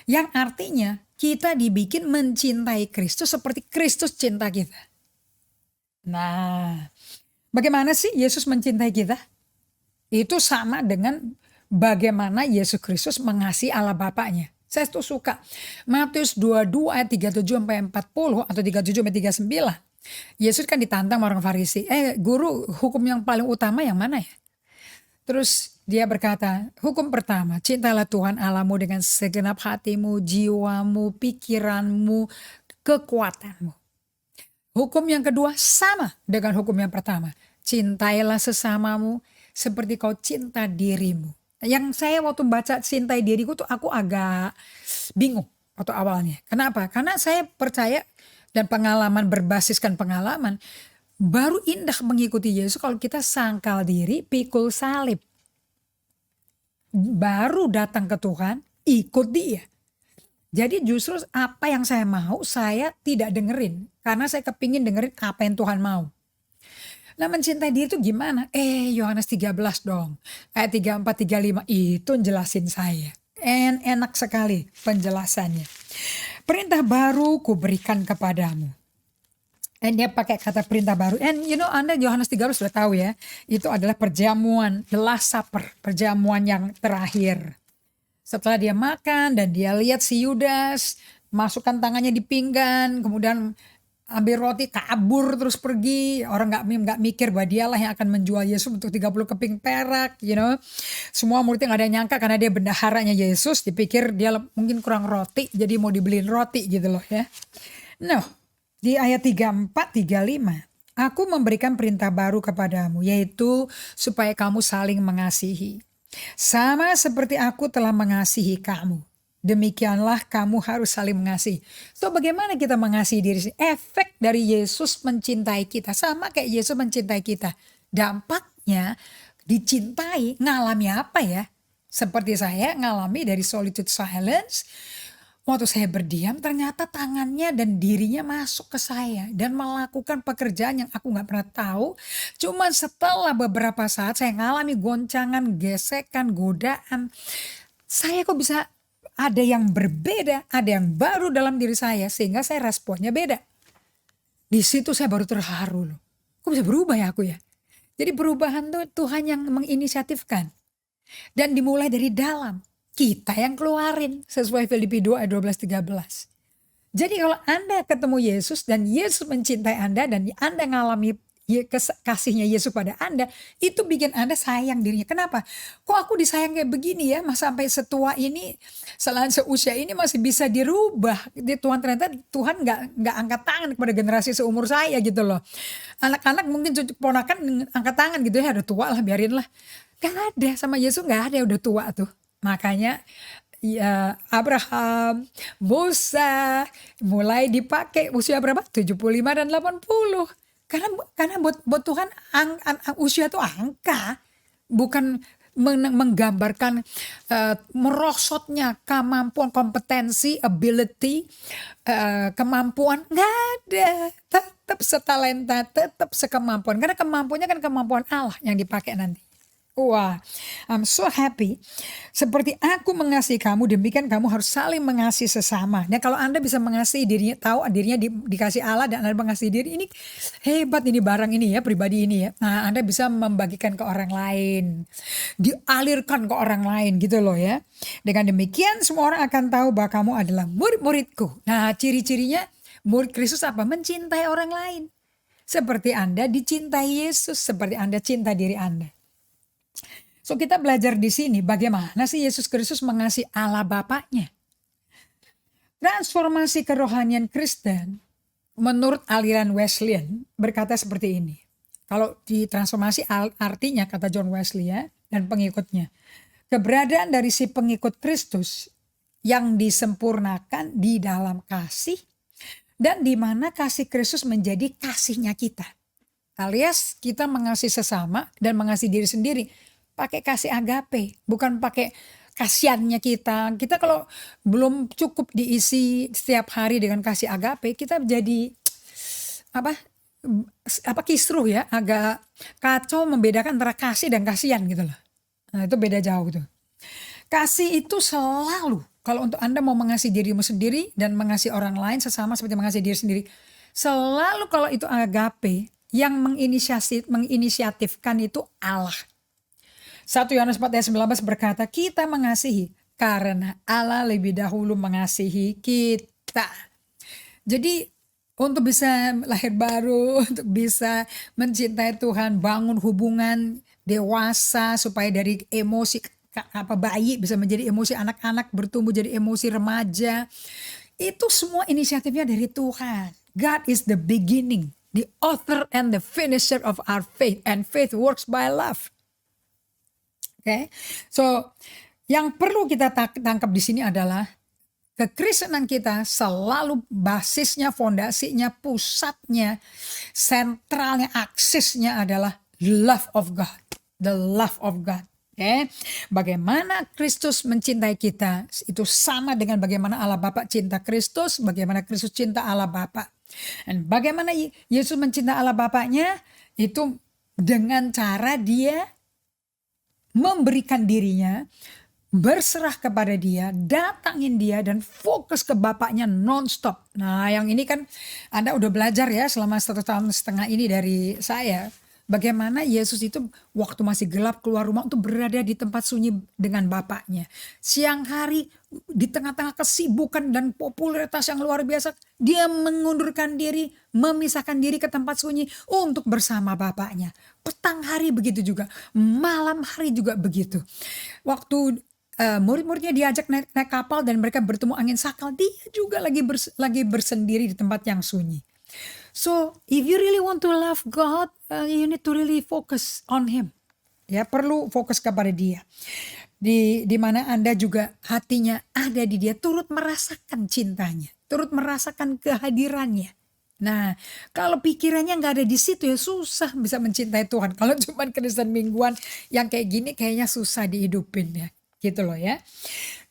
Yang artinya kita dibikin mencintai Kristus seperti Kristus cinta kita. Nah, bagaimana sih Yesus mencintai kita? Itu sama dengan bagaimana Yesus Kristus mengasihi Allah Bapaknya. Saya tuh suka Matius 22 ayat 37 sampai 40 atau 37 sampai 39. Yesus kan ditantang sama orang Farisi. Guru, hukum yang paling utama yang mana ya? Terus dia berkata, hukum pertama, cintalah Tuhan Allahmu dengan segenap hatimu, jiwamu, pikiranmu, kekuatanmu. Hukum yang kedua sama dengan hukum yang pertama. Cintailah sesamamu seperti kau cinta dirimu. Yang saya waktu baca cintai diriku tuh aku agak bingung waktu awalnya. Kenapa? Karena saya percaya dan pengalaman berbasiskan pengalaman. Baru indah mengikuti Yesus kalau kita sangkal diri, pikul salib. Baru datang ke Tuhan, ikut Dia. Jadi justru apa yang saya mau saya tidak dengerin. Karena saya kepingin dengerin apa yang Tuhan mau. Nah, mencintai diri itu gimana? Yohanes 13 dong. Ayat 34, 35 itu jelasin saya. Enak sekali penjelasannya. Perintah baru kuberikan kepadamu. Dan dia pakai kata perintah baru. And Anda Yohanes 13 sudah tahu ya. Itu adalah perjamuan, the last supper. Perjamuan yang terakhir. Setelah dia makan dan dia lihat si Yudas. Masukkan tangannya di pinggan. Kemudian ambil roti kabur terus pergi. Orang nggak mikir bahwa dialah yang akan menjual Yesus untuk 30 keping perak, Semua muridnya nggak ada yang nyangka karena dia bendaharanya Yesus, dipikir dia mungkin kurang roti jadi mau dibeliin roti gitu loh ya. Nah, di ayat 34 35, aku memberikan perintah baru kepadamu, yaitu supaya kamu saling mengasihi. Sama seperti aku telah mengasihi kamu, demikianlah kamu harus saling mengasihi. So bagaimana kita mengasihi diri sendiri? Efek dari Yesus mencintai kita. Sama kayak Yesus mencintai kita. Dampaknya dicintai ngalami apa ya? Seperti saya ngalami dari solitude silence. Waktu saya berdiam ternyata tangannya dan dirinya masuk ke saya. Dan melakukan pekerjaan yang aku gak pernah tahu. Cuma setelah beberapa saat saya ngalami goncangan, gesekan, godaan. Saya kok bisa ada yang berbeda, ada yang baru dalam diri saya sehingga saya responnya beda. Di situ saya baru terharu loh. Kok bisa berubah ya aku ya? Jadi perubahan tuh Tuhan yang menginisiatifkan. Dan dimulai dari dalam. Kita yang keluarin sesuai Filipi 2 ayat 12-13. Jadi kalau Anda ketemu Yesus dan Yesus mencintai Anda dan Anda ngalami kasihnya Yesus pada Anda, itu bikin Anda sayang dirinya. Kenapa? Kok aku disayang kayak begini ya, sampai setua ini, selain seusia ini masih bisa dirubah. Tuhan ternyata Tuhan nggak angkat tangan kepada generasi seumur saya gitu loh. Anak-anak mungkin ponakan angkat tangan gitu ya, udah tua lah biarin lah. Gak ada, sama Yesus gak ada, udah tua tuh. Makanya ya Abraham, Musa mulai dipakai usia berapa? 75 dan 80. Karena buat Tuhan usia itu angka, bukan menggambarkan merosotnya kemampuan, kompetensi, ability, kemampuan. Nggak ada, tetap setalenta, tetap sekemampuan. Karena kemampuannya kan kemampuan Allah yang dipakai nanti. Wah, I'm so happy. Seperti aku mengasihi kamu, demikian kamu harus saling mengasihi sesama. Nah, kalau Anda bisa mengasihi dirinya, tahu dirinya dikasih Allah dan Anda mengasihi diri, ini hebat ini barang ini ya, pribadi ini ya. Nah, Anda bisa membagikan ke orang lain. Dialirkan ke orang lain gitu loh ya. Dengan demikian semua orang akan tahu bahwa kamu adalah murid-muridku. Nah, ciri-cirinya murid Kristus apa? Mencintai orang lain. Seperti Anda dicintai Yesus, seperti Anda cinta diri Anda. So kita belajar di sini bagaimana sih Yesus Kristus mengasihi Allah Bapaknya. Transformasi kerohanian Kristen menurut aliran Wesleyan berkata seperti ini. Kalau di transformasi artinya kata John Wesley ya dan pengikutnya. Keberadaan dari si pengikut Kristus yang disempurnakan di dalam kasih dan di mana kasih Kristus menjadi kasihnya kita. Alias kita mengasihi sesama dan mengasihi diri sendiri. Pakai kasih agape, bukan pakai kasihannya kita. Kita kalau belum cukup diisi setiap hari dengan kasih agape, kita jadi kisruh ya, agak kacau membedakan antara kasih dan kasihan gitu loh. Nah, itu beda jauh tuh. Kasih itu selalu, kalau untuk Anda mau mengasihi dirimu sendiri dan mengasihi orang lain sesama seperti mengasihi diri sendiri, selalu kalau itu agape, yang menginisiatifkan itu Allah. 1 Yohanes 4 ayat 19 berkata, kita mengasihi karena Allah lebih dahulu mengasihi kita. Jadi untuk bisa lahir baru, untuk bisa mencintai Tuhan, bangun hubungan dewasa supaya dari emosi bayi bisa menjadi emosi anak-anak, bertumbuh jadi emosi remaja. Itu semua inisiatifnya dari Tuhan. God is the beginning, the author and the finisher of our faith, and faith works by love. Okay. So yang perlu kita tangkap di sini adalah kekristenan kita selalu basisnya, fondasinya, pusatnya, sentralnya, aksesnya adalah love of God. The love of God. Okay. Bagaimana Kristus mencintai kita itu sama dengan bagaimana Allah Bapa cinta Kristus, bagaimana Kristus cinta Allah Bapa. Dan bagaimana Yesus mencinta Allah Bapaknya itu dengan cara dia memberikan dirinya, berserah kepada dia, datangin dia dan fokus ke Bapaknya non-stop. Nah yang ini kan Anda udah belajar ya selama 1,5 tahun ini dari saya. Bagaimana Yesus itu waktu masih gelap keluar rumah untuk berada di tempat sunyi dengan Bapaknya. Siang hari di tengah-tengah kesibukan dan popularitas yang luar biasa, dia mengundurkan diri, memisahkan diri ke tempat sunyi untuk bersama Bapaknya. Petang hari begitu juga, malam hari juga begitu. Waktu murid-muridnya diajak naik kapal dan mereka bertemu angin sakal, dia juga lagi bersendiri di tempat yang sunyi. So, if you really want to love God, you need to really focus on Him. Ya, perlu fokus kepada Dia. Di mana Anda juga hatinya ada di Dia, turut merasakan cintanya, turut merasakan kehadirannya. Nah, kalau pikirannya nggak ada di situ ya susah bisa mencintai Tuhan. Kalau cuma Kristen mingguan yang kayak gini kayaknya susah dihidupin ya. Gitu loh ya.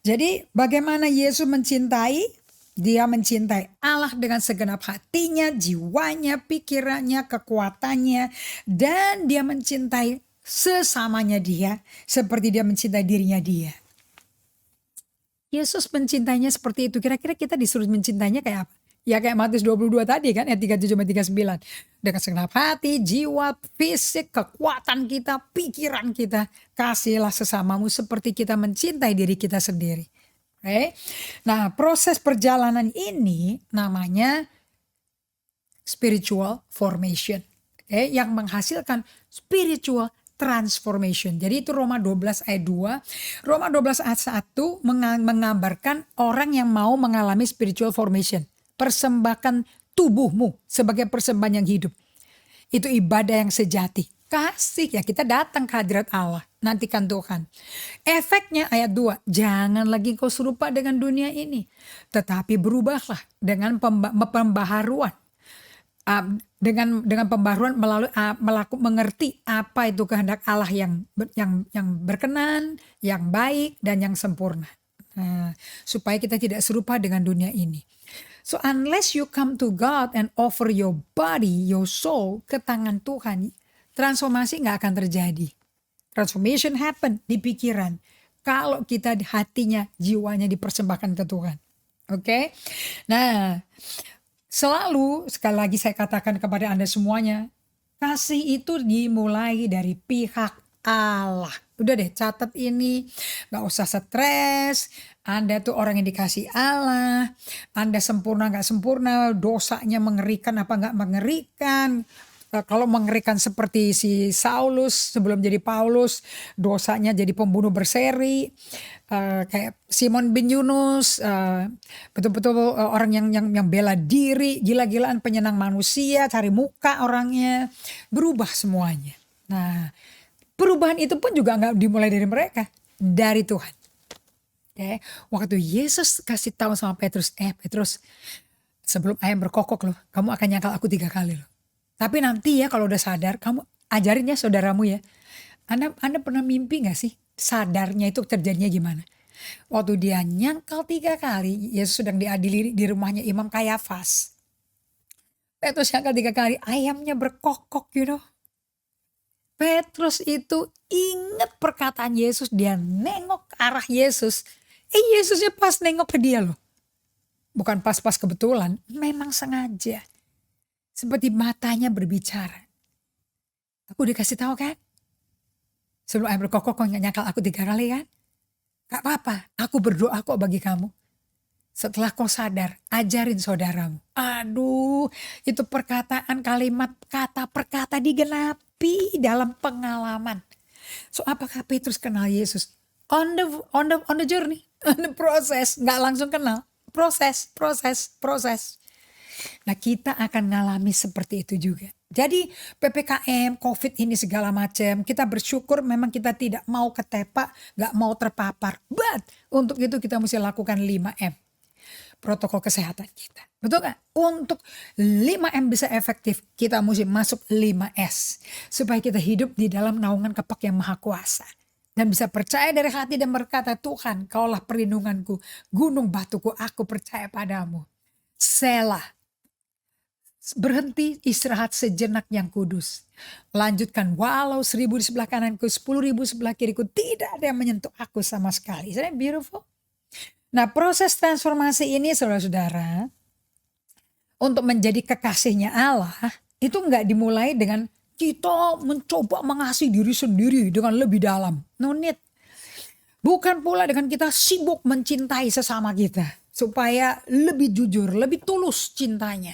Jadi bagaimana Yesus mencintai? Dia mencintai Allah dengan segenap hatinya, jiwanya, pikirannya, kekuatannya. Dan dia mencintai sesamanya dia seperti dia mencintai dirinya dia. Yesus mencintainya seperti itu. Kira-kira kita disuruh mencintainya kayak apa? Ya kayak Matius 22 tadi kan, ayat 37-39. Dengan segenap hati, jiwa, fisik, kekuatan kita, pikiran kita. Kasihilah sesamamu seperti kita mencintai diri kita sendiri. Oke. Nah, proses perjalanan ini namanya spiritual formation. Oke, yang menghasilkan spiritual transformation. Jadi itu Roma 12 ayat 2. Roma 12 ayat 1 menggambarkan orang yang mau mengalami spiritual formation. Persembahkan tubuhmu sebagai persembahan yang hidup. Itu ibadah yang sejati. Kasih ya, kita datang ke hadirat Allah. Nantikan Tuhan. Efeknya ayat 2. Jangan lagi kau serupa dengan dunia ini. Tetapi berubahlah dengan pembaharuan. Dengan pembaharuan melalui mengerti apa itu kehendak Allah yang berkenan, yang baik dan yang sempurna. Nah, supaya kita tidak serupa dengan dunia ini. So unless you come to God and offer your body, your soul ke tangan Tuhan, transformasi gak akan terjadi. Transformation happen di pikiran. Kalau kita hatinya, jiwanya dipersembahkan ke Tuhan. Oke? Nah, selalu sekali lagi saya katakan kepada Anda semuanya, kasih itu dimulai dari pihak Allah. Udah deh, catat ini, gak usah stres. Anda tuh orang yang dikasih Allah. Anda sempurna gak sempurna, dosanya mengerikan apa gak mengerikan. Kalau mengerikan seperti si Saulus sebelum jadi Paulus, dosanya jadi pembunuh berseri. Kayak Simon bin Yunus, betul-betul orang yang bela diri, gila-gilaan, penyenang manusia, cari muka orangnya, berubah semuanya. Nah, perubahan itu pun juga nggak dimulai dari mereka, dari Tuhan. Okay. Waktu Yesus kasih tahu sama Petrus, Petrus, sebelum ayam berkokok loh, kamu akan nyangkal aku 3 kali loh. Tapi nanti ya kalau udah sadar, kamu ajarin ya saudaramu ya. Anda pernah mimpi gak sih sadarnya itu terjadinya gimana? Waktu dia nyangkal 3 kali, Yesus sedang diadili di rumahnya Imam Kayafas. Petrus nyangkal 3 kali, ayamnya berkokok you know. Petrus itu ingat perkataan Yesus, dia nengok ke arah Yesus. Yesusnya pas nengok ke dia loh. Bukan pas-pas kebetulan, memang sengaja. Seperti matanya berbicara. Aku dikasih tahu kan? Sebelum ayam berkokok kau nyangkal aku 3 kali kan? Gak apa-apa, aku berdoa kok bagi kamu. Setelah kau sadar, ajarin saudaramu. Aduh, itu perkataan kalimat kata per kata digenapi dalam pengalaman. So apakah Petrus kenal Yesus? On the journey, on the process, nggak langsung kenal. Proses. Nah kita akan ngalami seperti itu juga. Jadi PPKM, COVID ini segala macam, kita bersyukur memang kita tidak mau ketepak, gak mau terpapar. But untuk itu kita mesti lakukan 5M. Protokol kesehatan kita. Betul gak? Untuk 5M bisa efektif, kita mesti masuk 5S. Supaya kita hidup di dalam naungan kepak yang maha kuasa. Dan bisa percaya dari hati dan berkata, Tuhan kaulah perlindunganku, gunung batuku, aku percaya padamu. Selah. Berhenti istirahat sejenak yang kudus. Lanjutkan, walau 1000 di sebelah kananku, 10.000 sebelah kiriku, tidak ada yang menyentuh aku sama sekali. Isn't that beautiful? Nah proses transformasi ini saudara-saudara, untuk menjadi kekasihnya Allah, itu gak dimulai dengan kita mencoba mengasihi diri sendiri dengan lebih dalam. No need. Bukan pula dengan kita sibuk mencintai sesama kita. Supaya lebih jujur, lebih tulus cintanya.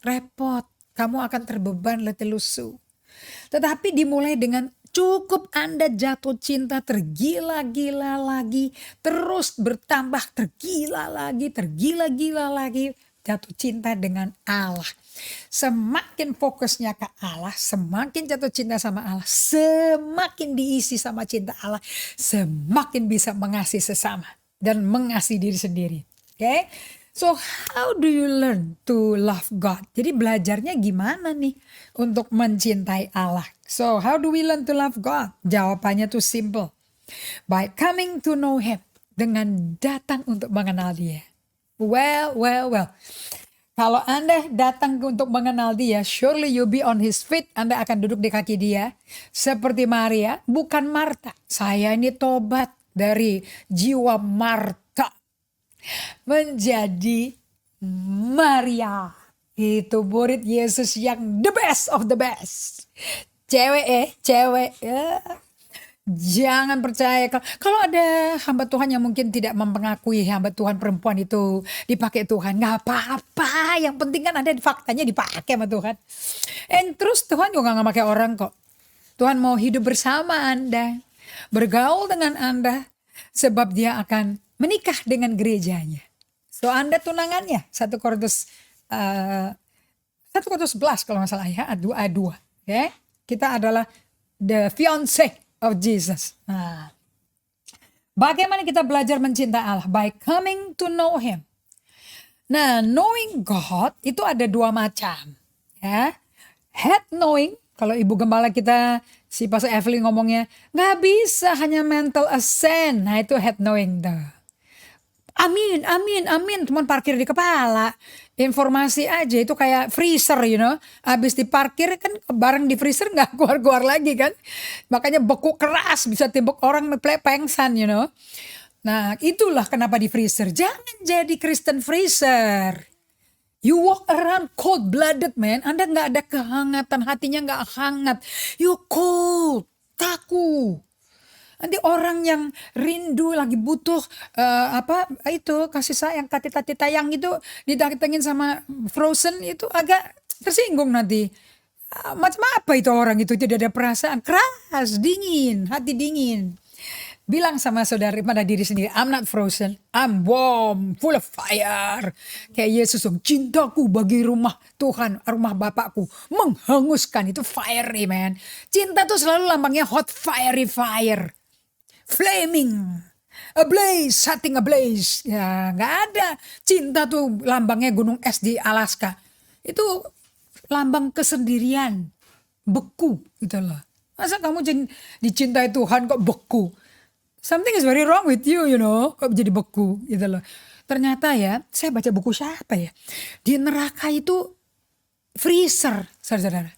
Repot. Kamu akan terbeban letih lesu. Tetapi dimulai dengan cukup Anda jatuh cinta tergila-gila lagi. Terus bertambah tergila-gila lagi. Jatuh cinta dengan Allah. Semakin fokusnya ke Allah, semakin jatuh cinta sama Allah, semakin diisi sama cinta Allah, semakin bisa mengasihi sesama dan mengasihi diri sendiri. Okay? So how do you learn to love God? Jadi belajarnya gimana nih untuk mencintai Allah? So how do we learn to love God? Jawabannya tuh simple. By coming to know Him. Dengan datang untuk mengenal Dia. Well. Kalau Anda datang untuk mengenal Dia, surely you'll be on His feet. Anda akan duduk di kaki Dia. Seperti Maria, bukan Marta. Saya ini tobat dari jiwa Marta. Menjadi Maria. Itu murid Yesus yang the best of the best. Cewek. Jangan percaya. Kalau ada hamba Tuhan yang mungkin tidak mengakui hamba Tuhan perempuan itu dipakai Tuhan. Gak apa-apa. Yang penting kan ada faktanya dipakai sama Tuhan. Terus Tuhan juga gak pakai orang kok. Tuhan mau hidup bersama Anda. Bergaul dengan Anda. Sebab Dia akan menikah dengan gerejanya. So Anda tunangannya. 1 Korintus 11 kalau gak salah ya. Ayat 2. Okay? Kita adalah the fiancé of Jesus. Nah, bagaimana kita belajar mencintai Allah? By coming to know Him. Nah, knowing God itu ada 2 macam. Ya, head knowing. Kalau Ibu Gembala kita, si Pastor Evelyn ngomongnya, nggak bisa hanya mental assent. Nah, itu head knowing tuh. Amin. Cuman parkir di kepala. Informasi aja itu kayak freezer, Habis diparkir kan barang di freezer gak keluar-keluar lagi kan. Makanya beku keras bisa timbuk orang pengsan, Nah itulah kenapa di freezer. Jangan jadi Kristen freezer. You walk around cold-blooded man. Anda gak ada kehangatan, hatinya gak hangat. You cold, kaku. Nanti orang yang rindu lagi butuh kasih sayang, kasih tayang itu didatengin sama Frozen itu agak tersinggung nanti. Macam apa itu orang itu tidak ada perasaan, keras, dingin, hati dingin. Bilang sama saudara pada diri sendiri, I'm not frozen, I'm warm, full of fire. Kayak Yesus, cintaku bagi rumah Tuhan, rumah Bapakku menghanguskan, itu fiery man. Cinta tuh selalu lambangnya hot fiery fire. Flaming, ablaze, setting ablaze. Ya gak ada. Cinta tuh lambangnya gunung es di Alaska. Itu lambang kesendirian. Beku gitu loh. Masa kamu dicintai Tuhan kok beku? Something is very wrong with you, Kok jadi beku gitu loh. Ternyata ya, saya baca buku siapa ya. Di neraka itu freezer, saudara-saudara.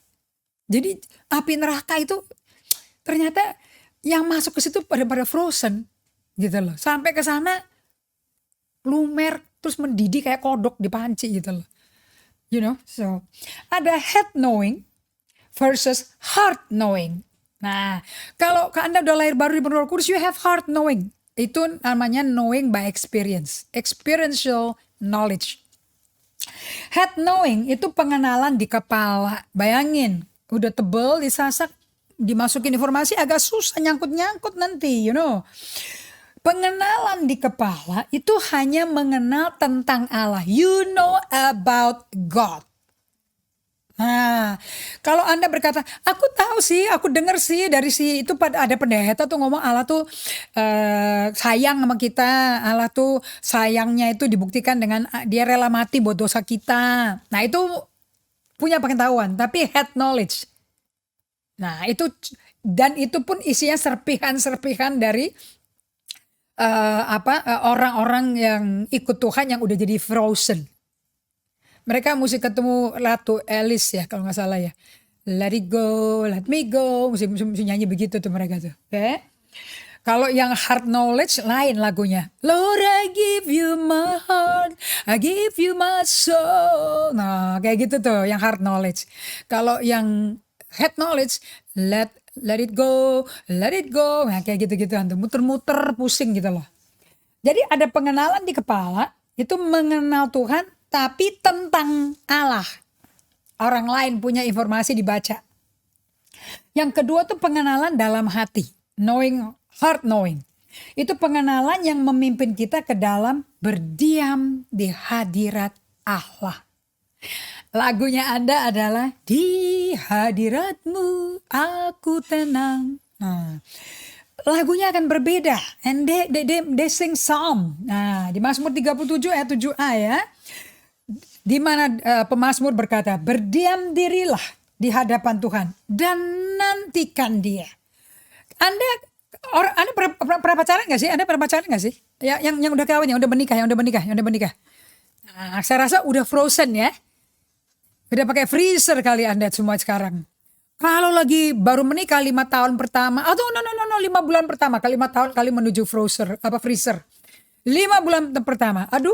Jadi api neraka itu ternyata yang masuk ke situ pada frozen gitu loh. Sampai ke sana lumer terus mendidih kayak kodok di panci gitu loh. So ada head knowing versus heart knowing. Nah, kalau Anda udah lahir baru di Roh Kudus, you have heart knowing. Itu namanya knowing by experience, experiential knowledge. Head knowing itu pengenalan di kepala. Bayangin, udah tebel disasak, dimasukin informasi agak susah nyangkut-nyangkut nanti, Pengenalan di kepala itu hanya mengenal tentang Allah. You know about God. Nah, kalau Anda berkata, aku tahu sih, aku dengar sih dari itu ada pendeta tuh ngomong Allah tuh sayang sama kita. Allah tuh sayangnya itu dibuktikan dengan Dia rela mati buat dosa kita. Nah, itu punya pengetahuan, tapi head knowledge. Nah itu pun isinya serpihan-serpihan dari orang-orang yang ikut Tuhan yang udah jadi frozen. Mereka mesti ketemu Ratu Alice ya kalau nggak salah ya. Let it go, let me go, mesti nyanyi begitu tuh mereka tuh. Okay? Kalau yang heart knowledge lain lagunya. Lord I give you my heart, I give you my soul. Nah kayak gitu tuh yang heart knowledge. Kalau yang head knowledge, let it go, let it go. Nah, kayak gitu-gitu, muter-muter pusing gitu loh. Jadi ada pengenalan di kepala, itu mengenal Tuhan, tapi tentang Allah. Orang lain punya informasi dibaca. Yang kedua tuh pengenalan dalam hati, knowing, heart knowing. Itu pengenalan yang memimpin kita ke dalam berdiam di hadirat Allah. Lagunya Anda adalah di hadiratmu aku tenang. Nah, lagunya akan berbeda, and they sing psalm. Nah, di Mazmur 37 ayat 7a ya. Di mana pemazmur berkata, berdiam dirilah di hadapan Tuhan dan nantikan Dia. Anda pernah pacaran nggak sih? Anda pernah pacaran nggak sih? Ya, yang udah kawin, yang udah menikah. Nah, saya rasa udah frozen ya. Udah pakai freezer kali Anda semua sekarang. Kalau lagi baru menikah 5 tahun pertama, atau no 5 bulan pertama, 5 tahun kali menuju freezer. 5 bulan pertama, aduh,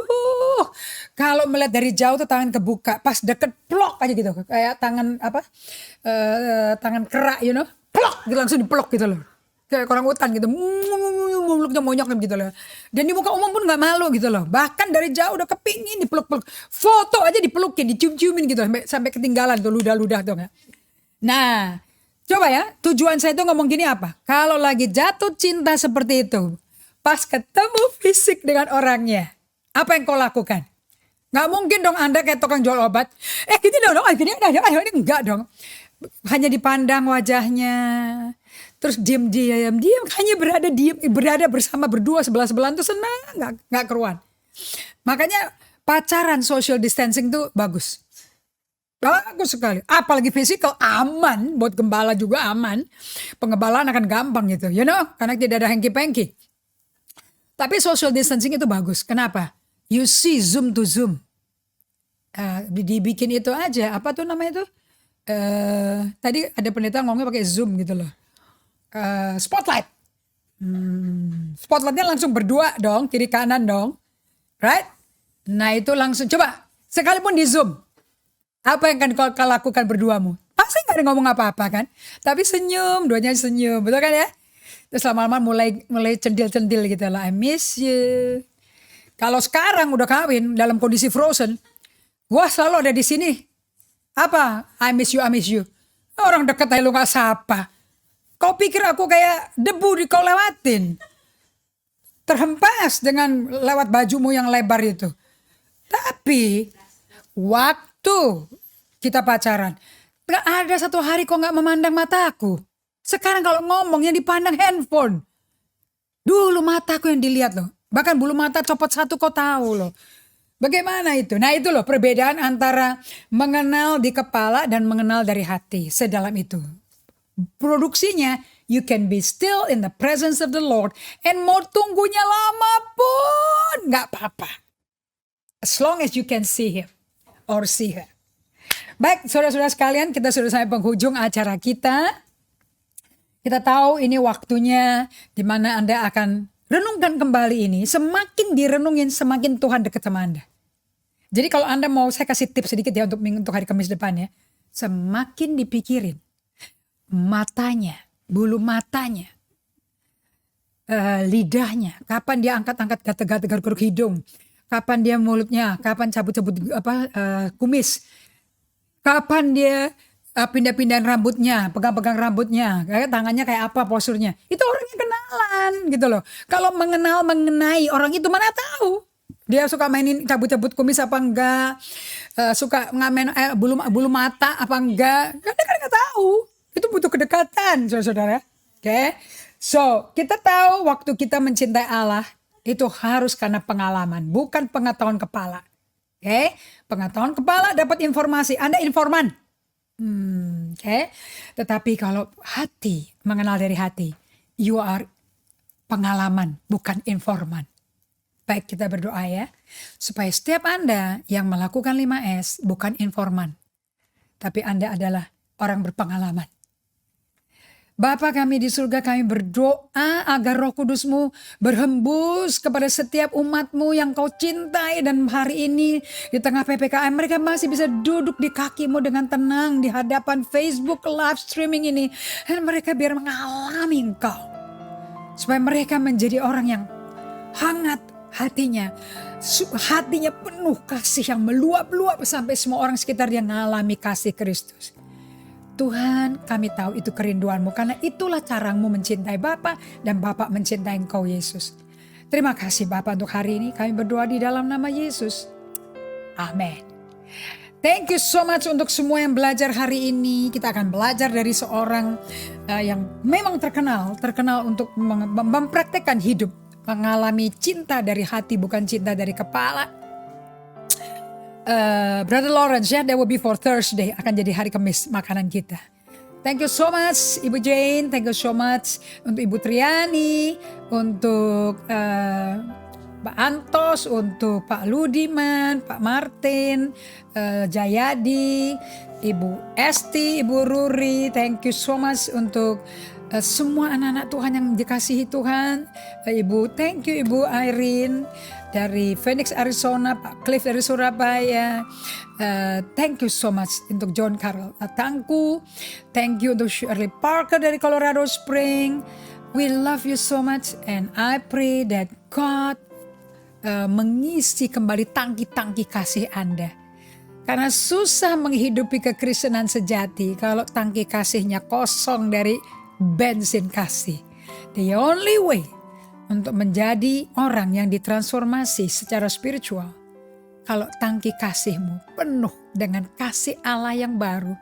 kalau melihat dari jauh tuh tangan kebuka, pas deket plok aja gitu, kayak tangan tangan kerak, plok, gitu, langsung dipelok gitu loh, kayak orang hutan gitu, mulutnya monyok gitu loh. Dan di muka umum pun nggak malu gitu loh, bahkan dari jauh udah kepingin dipeluk-peluk, foto aja dipelukin, dicium-ciumin gitu, sampai ketinggalan tuh ludah-ludah tuh nggak. Nah, coba ya, tujuan saya tuh ngomong gini apa? Kalau lagi jatuh cinta seperti itu, pas ketemu fisik dengan orangnya, apa yang kau lakukan? Nggak mungkin dong Anda kayak tukang jual obat. Gini dong, gini ayo, ini enggak dong. Hanya dipandang wajahnya, terus diam, hanya berada bersama berdua sebelah-sebelahan tuh senang, nggak keruan. Makanya pacaran social distancing tuh bagus. Bagus sekali, apalagi fisikal aman, buat gembala juga aman. Pengembalaan akan gampang gitu, karena tidak ada hengki-pengki. Tapi social distancing itu bagus, kenapa? You see zoom to zoom. Dibikin itu aja, apa tuh namanya itu? Tadi ada pendeta ngomongnya pakai zoom gitu loh. Spotlight. Spotlightnya langsung berdua dong, kiri kanan dong. Right? Nah itu langsung, coba, sekalipun di zoom. Apa yang akan kau lakukan berduamu? Pasti gak ada ngomong apa-apa kan? Tapi senyum, duanya senyum, betul kan ya? Terus lama-lama mulai centil-centil gitu lah. I miss you. Kalau sekarang udah kawin dalam kondisi frozen, gua selalu ada di sini. Apa? I miss you. Orang dekat aja lu gak sapa. Kau pikir aku kayak debu kau lewatin? Terhempas dengan lewat bajumu yang lebar itu. Tapi waktu kita pacaran, gak ada satu hari kok gak memandang mataku. Sekarang kalau ngomong yang dipandang handphone. Dulu mataku yang dilihat loh. Bahkan bulu mata copot satu kau tahu loh. Bagaimana itu? Nah itu loh perbedaan antara mengenal di kepala dan mengenal dari hati. Sedalam itu. Produksinya, you can be still in the presence of the Lord. And mau tunggunya lama pun gak apa-apa. As long as you can see Him or see her. Baik, saudara-saudara sekalian, kita sudah sampai penghujung acara kita. Kita tahu ini waktunya di mana Anda akan renungkan kembali ini. Semakin direnungin, semakin Tuhan dekat sama Anda. Jadi kalau Anda mau, saya kasih tips sedikit ya untuk hari Kamis depan ya. Semakin dipikirin, matanya, bulu matanya, lidahnya, kapan dia angkat-angkat gata-gata garuk-garuk hidung, kapan dia mulutnya, kapan cabut-cabut kumis, kapan dia pindah-pindahin rambutnya, pegang-pegang rambutnya, kayak tangannya kayak apa posturnya. Itu orangnya kenalan gitu loh. Kalau mengenai orang itu mana tahu. Dia suka mainin cabut-cabut kumis apa enggak, suka ngamen bulu mata apa enggak. Kan nggak tahu. Itu butuh kedekatan, saudara-saudara. Oke. So, kita tahu waktu kita mencintai Allah itu harus karena pengalaman, bukan pengetahuan kepala. Oke. Pengetahuan kepala dapat informasi, Anda informan. Oke. Tetapi kalau hati, mengenal dari hati, you are pengalaman, bukan informan. Baik, kita berdoa ya, supaya setiap Anda yang melakukan 5S bukan informan, tapi Anda adalah orang berpengalaman. Bapa kami di surga, kami berdoa agar Roh Kudus-Mu berhembus kepada setiap umat-Mu yang Kau cintai. Dan hari ini di tengah PPKM mereka masih bisa duduk di kaki-Mu dengan tenang di hadapan Facebook live streaming ini. Dan mereka biar mengalami Engkau. Supaya mereka menjadi orang yang hangat hatinya. Hatinya penuh kasih yang meluap-luap sampai semua orang sekitar dia mengalami kasih Kristus. Tuhan, kami tahu itu kerinduan-Mu karena itulah caramu mencintai Bapa dan Bapa mencintai Engkau Yesus. Terima kasih Bapa untuk hari ini. Kami berdoa di dalam nama Yesus. Amin. Thank you so much untuk semua yang belajar hari ini. Kita akan belajar dari seorang yang memang terkenal untuk mempraktekkan hidup, mengalami cinta dari hati bukan cinta dari kepala. Brother Lawrence, ya, that will be for Thursday, akan jadi hari Kamis makanan kita. Thank you so much Ibu Jane, thank you so much untuk Ibu Triani, untuk Pak Antos, untuk Pak Ludiman, Pak Martin, Jayadi, Ibu Esti, Ibu Ruri. Thank you so much untuk semua anak-anak Tuhan yang dikasihi Tuhan. Thank you Ibu Irene dari Phoenix, Arizona, Pak Cliff dari Surabaya. Thank you so much untuk John Carol Tangku. Thank you untuk Shirley Parker dari Colorado Spring. We love you so much and I pray that God mengisi kembali tangki-tangki kasih Anda. Karena susah menghidupi kekristenan sejati kalau tangki kasihnya kosong dari bensin kasih. The only way untuk menjadi orang yang ditransformasi secara spiritual, kalau tangki kasih-Mu penuh dengan kasih Allah yang baru,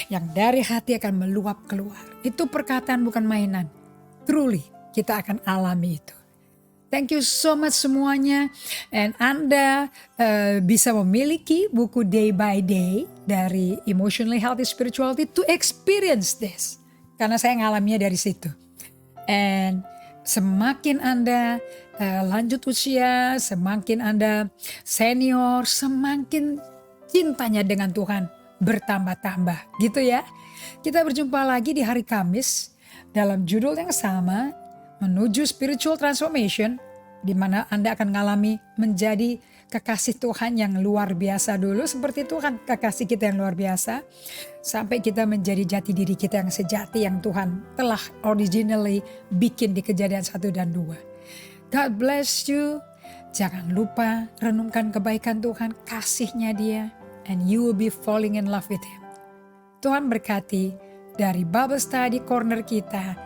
yang dari hati akan meluap keluar. Itu perkataan bukan mainan. Truly kita akan alami itu. Thank you so much semuanya. And Anda bisa memiliki buku Day by Day dari Emotionally Healthy Spirituality to experience this. Karena saya ngalaminya dari situ. And semakin Anda lanjut usia, semakin Anda senior, semakin cintanya dengan Tuhan bertambah-tambah. Gitu ya. Kita berjumpa lagi di hari Kamis dalam judul yang sama, menuju spiritual transformation, di mana Anda akan mengalami menjadi kekasih Tuhan yang luar biasa dulu, seperti Tuhan kekasih kita yang luar biasa, sampai kita menjadi jati diri kita yang sejati yang Tuhan telah originally bikin di Kejadian 1 dan 2. God bless you. Jangan lupa renungkan kebaikan Tuhan, kasihnya Dia, and you will be falling in love with Him. Tuhan berkati dari Bible Study Corner kita.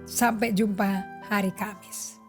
Sampai jumpa hari Kamis.